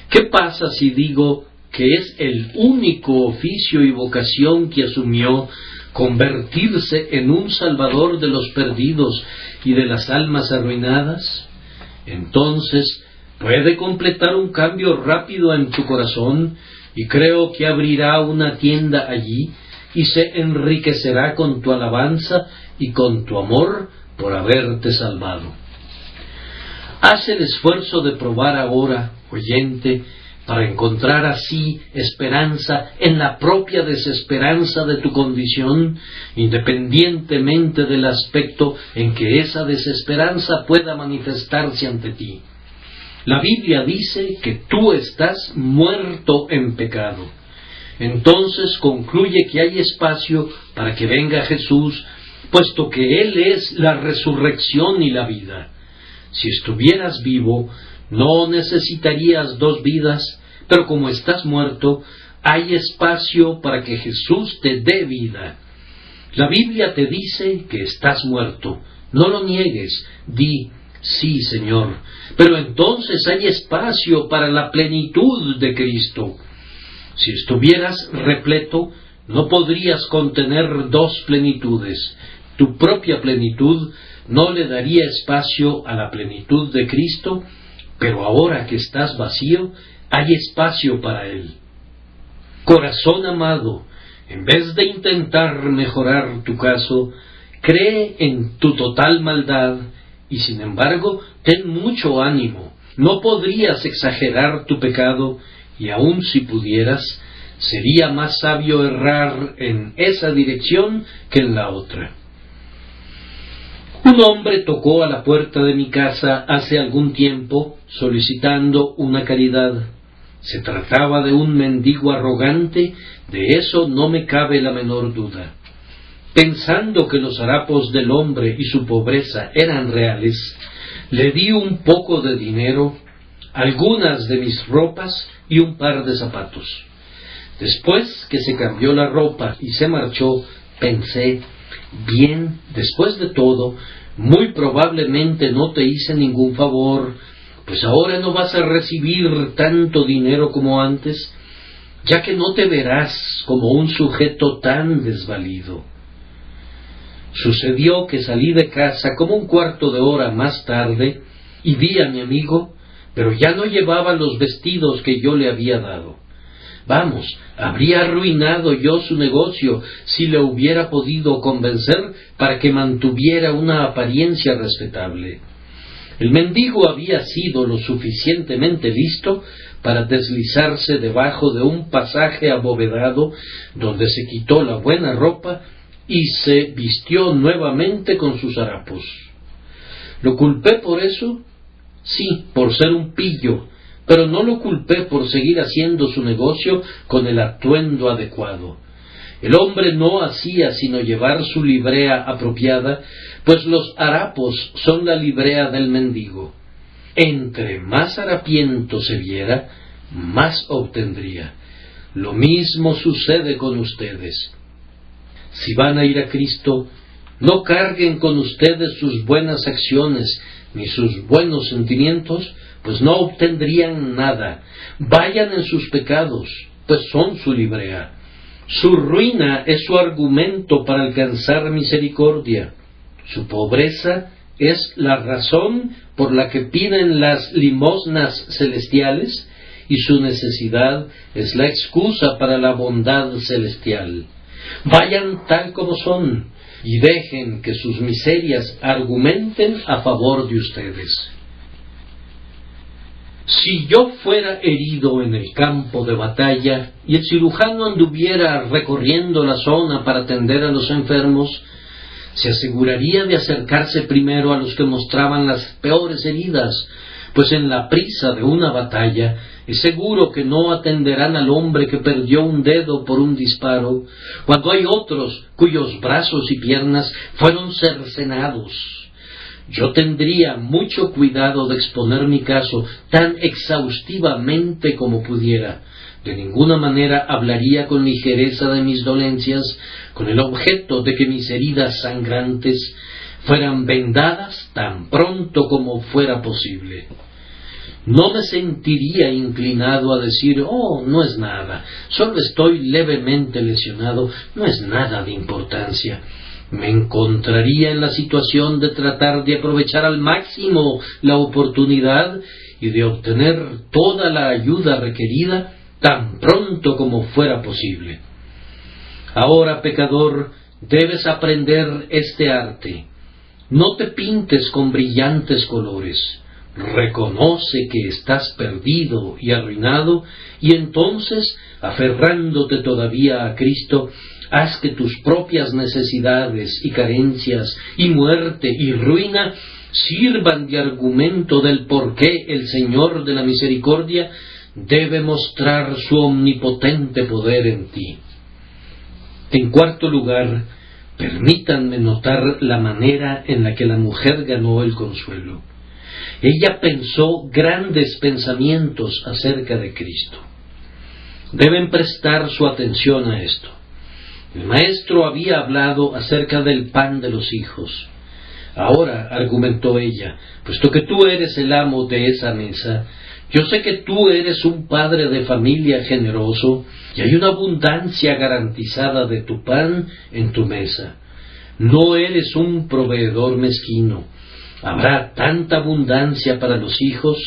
¿Qué pasa si digo que es el único oficio y vocación que asumió, convertirse en un salvador de los perdidos y de las almas arruinadas? Entonces puede completar un cambio rápido en tu corazón, y creo que abrirá una tienda allí y se enriquecerá con tu alabanza y con tu amor por haberte salvado. Haz el esfuerzo de probar ahora, oyente, para encontrar así esperanza en la propia desesperanza de tu condición, independientemente del aspecto en que esa desesperanza pueda manifestarse ante ti. La Biblia dice que tú estás muerto en pecado. Entonces concluye que hay espacio para que venga Jesús, puesto que Él es la resurrección y la vida. Si estuvieras vivo, no necesitarías dos vidas, pero como estás muerto, hay espacio para que Jesús te dé vida. La Biblia te dice que estás muerto. No lo niegues, di: sí, Señor. Pero entonces hay espacio para la plenitud de Cristo. Si estuvieras repleto, no podrías contener dos plenitudes. Tu propia plenitud no le daría espacio a la plenitud de Cristo, pero ahora que estás vacío, hay espacio para Él. Corazón amado, en vez de intentar mejorar tu caso, cree en tu total maldad y sin embargo ten mucho ánimo. No podrías exagerar tu pecado y aun si pudieras, sería más sabio errar en esa dirección que en la otra. Un hombre tocó a la puerta de mi casa hace algún tiempo solicitando una caridad. Se trataba de un mendigo arrogante, de eso no me cabe la menor duda. Pensando que los harapos del hombre y su pobreza eran reales, le di un poco de dinero, algunas de mis ropas y un par de zapatos. Después que se cambió la ropa y se marchó, pensé: bien, después de todo, muy probablemente no te hice ningún favor, pues ahora no vas a recibir tanto dinero como antes, ya que no te verás como un sujeto tan desvalido. Sucedió que salí de casa como un cuarto de hora más tarde y vi a mi amigo, pero ya no llevaba los vestidos que yo le había dado. Vamos, habría arruinado yo su negocio si le hubiera podido convencer para que mantuviera una apariencia respetable. El mendigo había sido lo suficientemente listo para deslizarse debajo de un pasaje abovedado donde se quitó la buena ropa y se vistió nuevamente con sus harapos. ¿Lo culpé por eso? Sí, por ser un pillo, pero no lo culpé por seguir haciendo su negocio con el atuendo adecuado. El hombre no hacía sino llevar su librea apropiada, pues los harapos son la librea del mendigo. Entre más harapiento se viera, más obtendría. Lo mismo sucede con ustedes. Si van a ir a Cristo, no carguen con ustedes sus buenas acciones ni sus buenos sentimientos, pues no obtendrían nada. Vayan en sus pecados, pues son su librea. Su ruina es su argumento para alcanzar misericordia. Su pobreza es la razón por la que piden las limosnas celestiales y su necesidad es la excusa para la bondad celestial. Vayan tal como son y dejen que sus miserias argumenten a favor de ustedes. Si yo fuera herido en el campo de batalla y el cirujano anduviera recorriendo la zona para atender a los enfermos, se aseguraría de acercarse primero a los que mostraban las peores heridas, pues en la prisa de una batalla es seguro que no atenderán al hombre que perdió un dedo por un disparo, cuando hay otros cuyos brazos y piernas fueron cercenados. Yo tendría mucho cuidado de exponer mi caso tan exhaustivamente como pudiera. De ninguna manera hablaría con ligereza de mis dolencias, con el objeto de que mis heridas sangrantes fueran vendadas tan pronto como fuera posible. No me sentiría inclinado a decir, oh, no es nada, solo estoy levemente lesionado, no es nada de importancia. Me encontraría en la situación de tratar de aprovechar al máximo la oportunidad y de obtener toda la ayuda requerida tan pronto como fuera posible. Ahora, pecador, debes aprender este arte. No te pintes con brillantes colores. Reconoce que estás perdido y arruinado, y entonces, aferrándote todavía a Cristo, haz que tus propias necesidades y carencias y muerte y ruina sirvan de argumento del por qué el Señor de la Misericordia debe mostrar su omnipotente poder en ti. En cuarto lugar, permítanme notar la manera en la que la mujer ganó el consuelo. Ella pensó grandes pensamientos acerca de Cristo. Deben prestar su atención a esto. El maestro había hablado acerca del pan de los hijos. Ahora, argumentó ella, puesto que tú eres el amo de esa mesa, yo sé que tú eres un padre de familia generoso y hay una abundancia garantizada de tu pan en tu mesa. No eres un proveedor mezquino. Habrá tanta abundancia para los hijos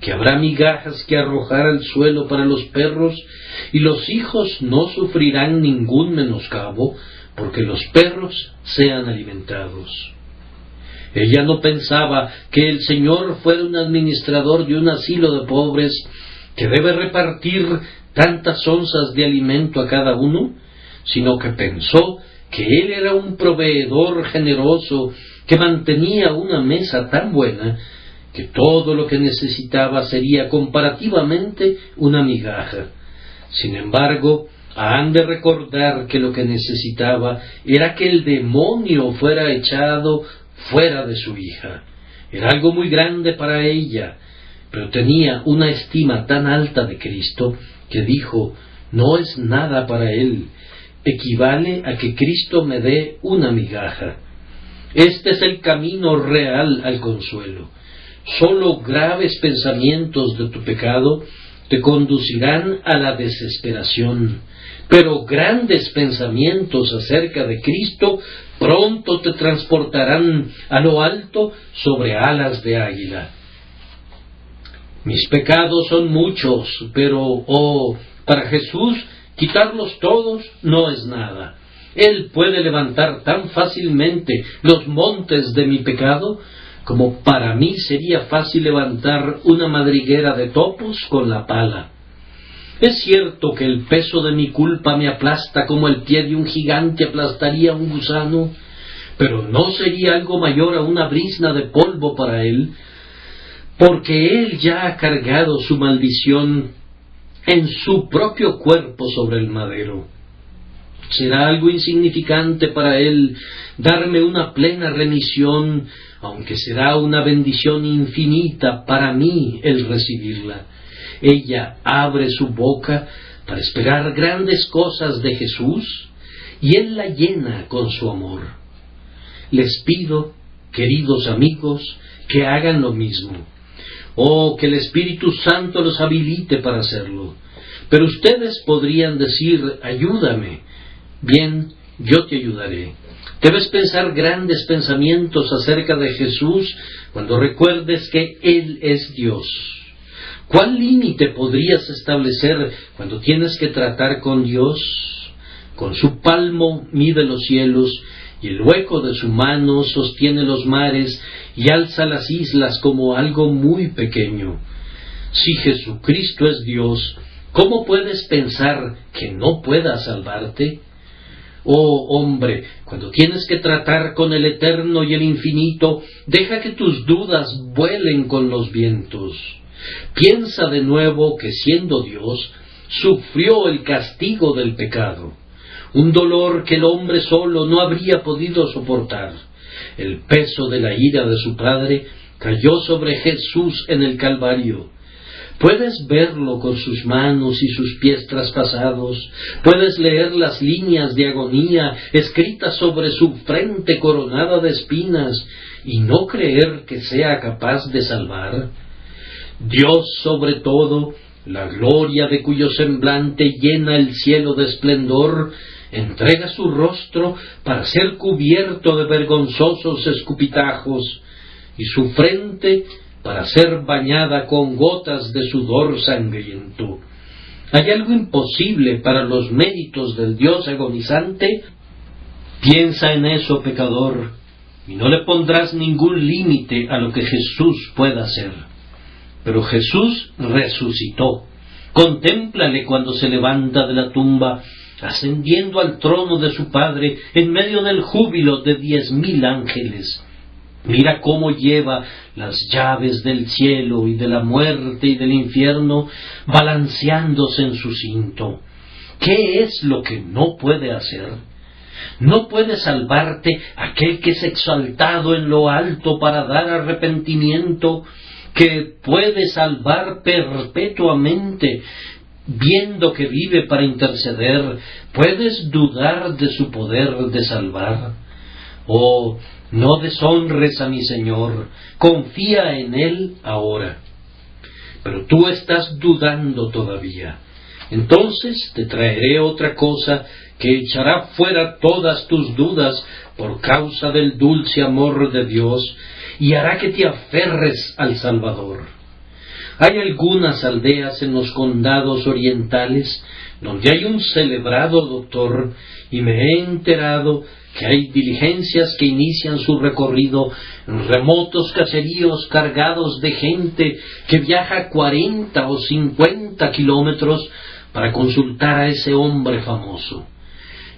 que habrá migajas que arrojar al suelo para los perros, y los hijos no sufrirán ningún menoscabo porque los perros sean alimentados. Ella no pensaba que el Señor fuera un administrador de un asilo de pobres que debe repartir tantas onzas de alimento a cada uno, sino que pensó que Él era un proveedor generoso que mantenía una mesa tan buena que todo lo que necesitaba sería comparativamente una migaja. Sin embargo, han de recordar que lo que necesitaba era que el demonio fuera echado fuera de su hija. Era algo muy grande para ella, pero tenía una estima tan alta de Cristo que dijo, no es nada para él, equivale a que Cristo me dé una migaja. Este es el camino real al consuelo. Solo graves pensamientos de tu pecado te conducirán a la desesperación, pero grandes pensamientos acerca de Cristo pronto te transportarán a lo alto sobre alas de águila. Mis pecados son muchos, pero, para Jesús, quitarlos todos no es nada. Él puede levantar tan fácilmente los montes de mi pecado como para mí sería fácil levantar una madriguera de topos con la pala. Es cierto que el peso de mi culpa me aplasta como el pie de un gigante aplastaría a un gusano, pero no sería algo mayor a una brizna de polvo para él, porque él ya ha cargado su maldición en su propio cuerpo sobre el madero. Será algo insignificante para él darme una plena remisión, aunque será una bendición infinita para mí el recibirla. Ella abre su boca para esperar grandes cosas de Jesús, y Él la llena con su amor. Les pido, queridos amigos, que hagan lo mismo. Que el Espíritu Santo los habilite para hacerlo. Pero ustedes podrían decir, ayúdame. Bien, yo te ayudaré. Debes pensar grandes pensamientos acerca de Jesús cuando recuerdes que Él es Dios. ¿Cuál límite podrías establecer cuando tienes que tratar con Dios? Con su palmo mide los cielos, y el hueco de su mano sostiene los mares, y alza las islas como algo muy pequeño. Si Jesucristo es Dios, ¿cómo puedes pensar que no pueda salvarte? Oh hombre, cuando tienes que tratar con el eterno y el infinito, deja que tus dudas vuelen con los vientos. Piensa de nuevo que siendo Dios, sufrió el castigo del pecado, un dolor que el hombre solo no habría podido soportar. El peso de la ira de su Padre cayó sobre Jesús en el Calvario. Puedes verlo con sus manos y sus pies traspasados, puedes leer las líneas de agonía escritas sobre su frente coronada de espinas y no creer que sea capaz de salvar. Dios sobre todo, la gloria de cuyo semblante llena el cielo de esplendor, entrega su rostro para ser cubierto de vergonzosos escupitajos y su frente para ser bañada con gotas de sudor sangriento. ¿Hay algo imposible para los méritos del Dios agonizante? Piensa en eso, pecador, y no le pondrás ningún límite a lo que Jesús pueda hacer. Pero Jesús resucitó. Contémplale cuando se levanta de la tumba, ascendiendo al trono de su Padre en medio del júbilo de 10,000 ángeles. Mira cómo lleva las llaves del cielo y de la muerte y del infierno balanceándose en su cinto. ¿Qué es lo que no puede hacer? ¿No puede salvarte aquel que es exaltado en lo alto para dar arrepentimiento, que puede salvar perpetuamente, viendo que vive para interceder? ¿Puedes dudar de su poder de salvar? Oh, no deshonres a mi Señor, confía en Él ahora. Pero tú estás dudando todavía. Entonces te traeré otra cosa que echará fuera todas tus dudas por causa del dulce amor de Dios y hará que te aferres al Salvador. Hay algunas aldeas en los condados orientales donde hay un celebrado doctor y me he enterado que hay diligencias que inician su recorrido en remotos caseríos cargados de gente que viaja 40 o 50 kilómetros para consultar a ese hombre famoso.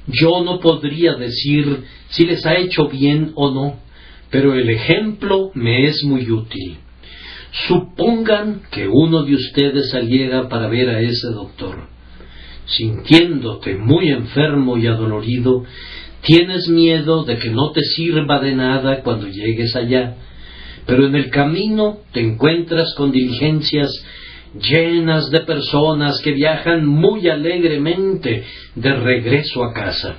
Yo no podría decir si les ha hecho bien o no, pero el ejemplo me es muy útil. Supongan que uno de ustedes saliera para ver a ese doctor. Sintiéndote muy enfermo y adolorido, tienes miedo de que no te sirva de nada cuando llegues allá, pero en el camino te encuentras con diligencias llenas de personas que viajan muy alegremente de regreso a casa.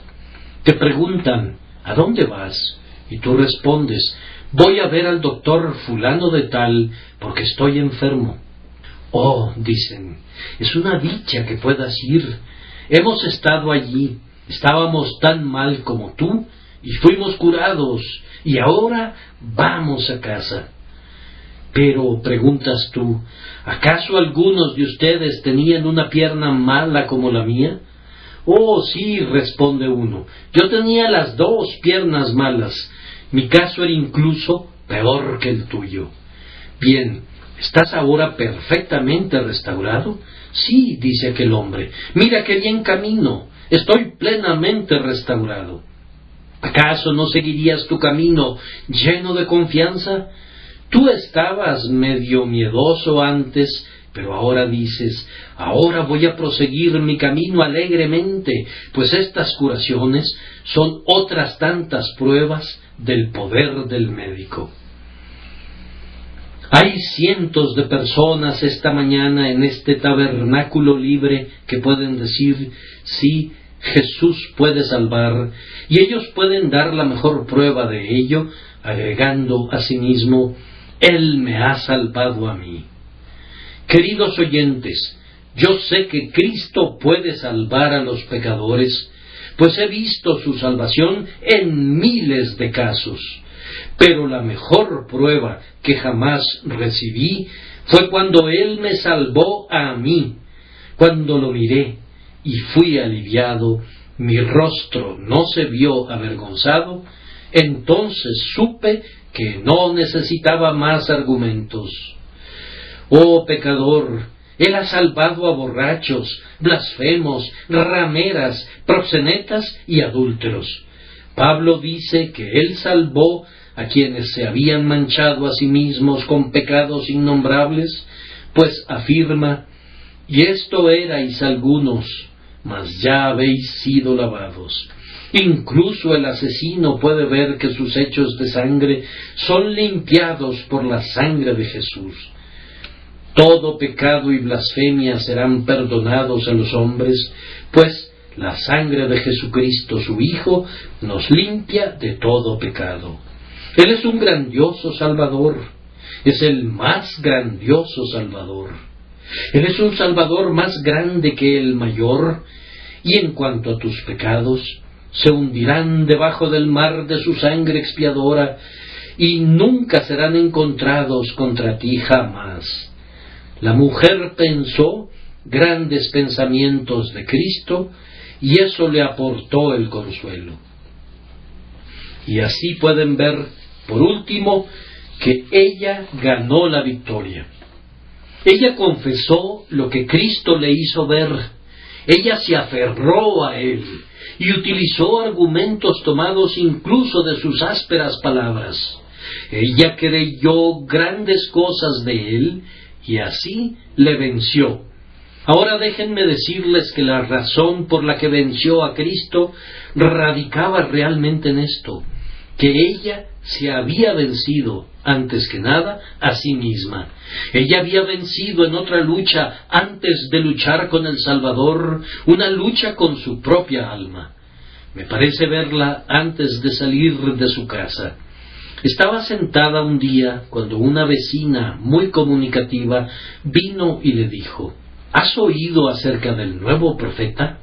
Te preguntan, ¿a dónde vas? Y tú respondes, voy a ver al doctor fulano de tal porque estoy enfermo. Oh, dicen, es una dicha que puedas ir. Hemos estado allí, estábamos tan mal como tú y fuimos curados y ahora vamos a casa. Pero, preguntas tú, ¿acaso algunos de ustedes tenían una pierna mala como la mía? Oh, sí, responde uno, yo tenía las 2 piernas malas. Mi caso era incluso peor que el tuyo. Bien, ¿estás ahora perfectamente restaurado? Sí, dice aquel hombre, mira qué bien camino, estoy plenamente restaurado. ¿Acaso no seguirías tu camino lleno de confianza? Tú estabas medio miedoso antes, pero ahora dices, ahora voy a proseguir mi camino alegremente, pues estas curaciones son otras tantas pruebas del poder del médico. Hay cientos de personas esta mañana en este tabernáculo libre que pueden decir, sí, Jesús puede salvar, y ellos pueden dar la mejor prueba de ello, agregando a sí mismo, Él me ha salvado a mí. Queridos oyentes, yo sé que Cristo puede salvar a los pecadores, pues he visto su salvación en miles de casos. Pero la mejor prueba que jamás recibí fue cuando Él me salvó a mí, cuando lo miré y fui aliviado mi rostro no se vio avergonzado, entonces supe que no necesitaba más argumentos. Oh pecador, Él ha salvado a borrachos, blasfemos, rameras, proxenetas y adúlteros. Pablo dice que Él salvó a quienes se habían manchado a sí mismos con pecados innombrables, pues afirma, y esto erais algunos, mas ya habéis sido lavados. Incluso el asesino puede ver que sus hechos de sangre son limpiados por la sangre de Jesús. Todo pecado y blasfemia serán perdonados a los hombres, pues la sangre de Jesucristo, su Hijo, nos limpia de todo pecado. Él es un grandioso Salvador, es el más grandioso Salvador. Él es un Salvador más grande que el mayor, y en cuanto a tus pecados, se hundirán debajo del mar de su sangre expiadora, y nunca serán encontrados contra ti jamás. La mujer pensó grandes pensamientos de Cristo, y eso le aportó el consuelo. Y así pueden ver, por último, que ella ganó la victoria. Ella confesó lo que Cristo le hizo ver. Ella se aferró a Él y utilizó argumentos tomados incluso de sus ásperas palabras. Ella creyó grandes cosas de Él y así le venció. Ahora déjenme decirles que la razón por la que venció a Cristo radicaba realmente en esto, que ella se había vencido, antes que nada, a sí misma. Ella había vencido en otra lucha antes de luchar con el Salvador, una lucha con su propia alma. Me parece verla antes de salir de su casa. Estaba sentada un día cuando una vecina muy comunicativa vino y le dijo, ¿has oído acerca del nuevo profeta?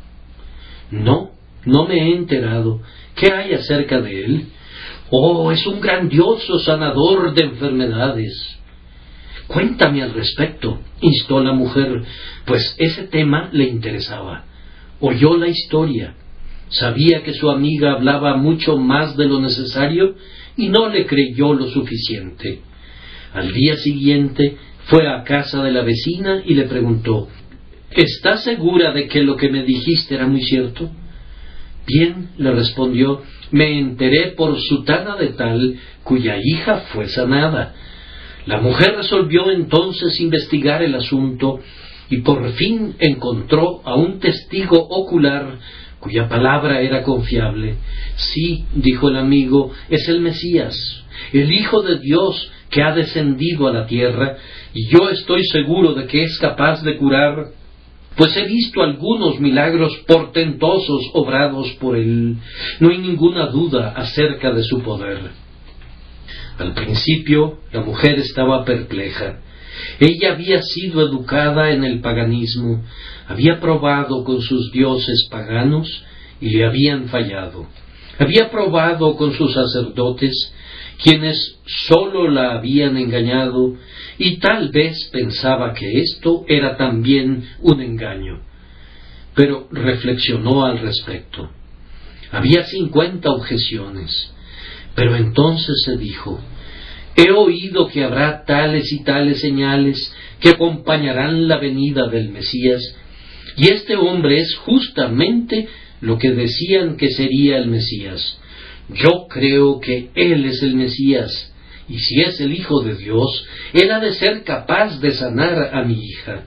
No, no me he enterado. ¿Qué hay acerca de él? Oh, es un grandioso sanador de enfermedades. Cuéntame al respecto, instó la mujer, pues ese tema le interesaba. Oyó la historia. Sabía que su amiga hablaba mucho más de lo necesario y no le creyó lo suficiente. Al día siguiente fue a casa de la vecina y le preguntó, ¿estás segura de que lo que me dijiste era muy cierto? Bien, le respondió, me enteré por sutana de tal, cuya hija fue sanada. La mujer resolvió entonces investigar el asunto y por fin encontró a un testigo ocular cuya palabra era confiable. Sí, dijo el amigo, es el Mesías, el Hijo de Dios que ha descendido a la tierra, y yo estoy seguro de que es capaz de curar, pues he visto algunos milagros portentosos obrados por él. No hay ninguna duda acerca de su poder. Al principio, la mujer estaba perpleja. Ella había sido educada en el paganismo, había probado con sus dioses paganos y le habían fallado. Había probado con sus sacerdotes, quienes sólo la habían engañado, y tal vez pensaba que esto era también un engaño. Pero reflexionó al respecto. Había 50 objeciones, pero entonces se dijo, he oído que habrá tales y tales señales que acompañarán la venida del Mesías, y este hombre es justamente lo que decían que sería el Mesías. Yo creo que Él es el Mesías, y si es el Hijo de Dios, Él ha de ser capaz de sanar a mi hija.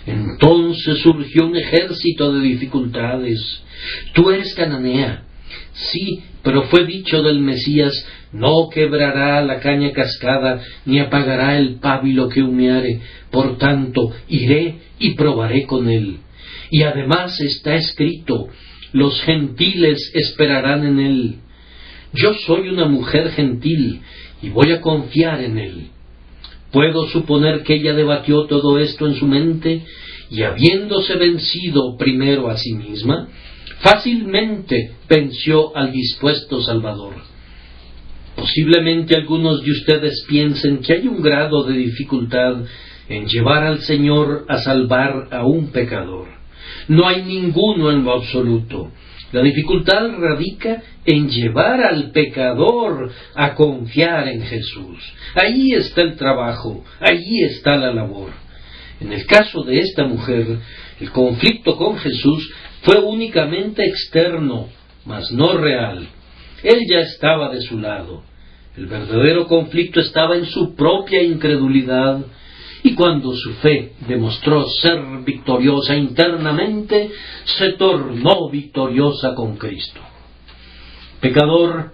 Entonces surgió un ejército de dificultades. Tú eres cananea. Sí, pero fue dicho del Mesías, no quebrará la caña cascada, ni apagará el pábilo que humeare. Por tanto, iré y probaré con él. Y además está escrito, los gentiles esperarán en él. Yo soy una mujer gentil, y voy a confiar en él. Puedo suponer que ella debatió todo esto en su mente, y habiéndose vencido primero a sí misma, fácilmente venció al dispuesto Salvador. Posiblemente algunos de ustedes piensen que hay un grado de dificultad en llevar al Señor a salvar a un pecador. No hay ninguno en lo absoluto. La dificultad radica en llevar al pecador a confiar en Jesús. Allí está el trabajo, allí está la labor. En el caso de esta mujer, el conflicto con Jesús fue únicamente externo, mas no real. Él ya estaba de su lado. El verdadero conflicto estaba en su propia incredulidad, y cuando su fe demostró ser victoriosa internamente, se tornó victoriosa con Cristo. Pecador,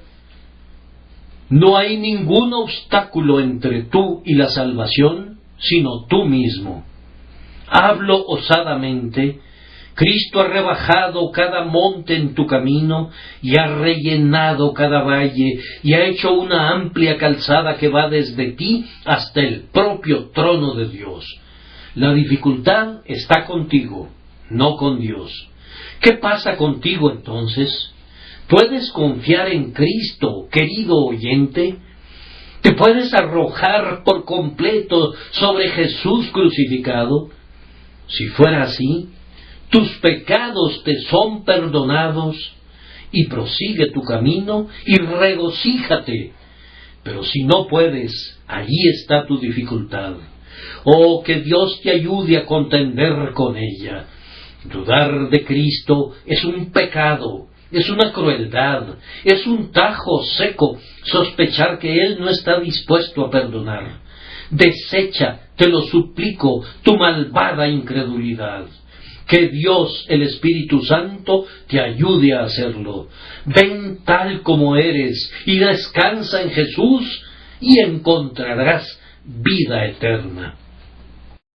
no hay ningún obstáculo entre tú y la salvación, sino tú mismo. Hablo osadamente. Cristo ha rebajado cada monte en tu camino y ha rellenado cada valle y ha hecho una amplia calzada que va desde ti hasta el propio trono de Dios. La dificultad está contigo, no con Dios. ¿Qué pasa contigo entonces? ¿Puedes confiar en Cristo, querido oyente? ¿Te puedes arrojar por completo sobre Jesús crucificado? Si fuera así, tus pecados te son perdonados, y prosigue tu camino y regocíjate. Pero si no puedes, allí está tu dificultad. Oh, que Dios te ayude a contender con ella. Dudar de Cristo es un pecado, es una crueldad, es un tajo seco sospechar que Él no está dispuesto a perdonar. Desecha, te lo suplico, tu malvada incredulidad. Que Dios, el Espíritu Santo, te ayude a hacerlo. Ven tal como eres y descansa en Jesús y encontrarás vida eterna.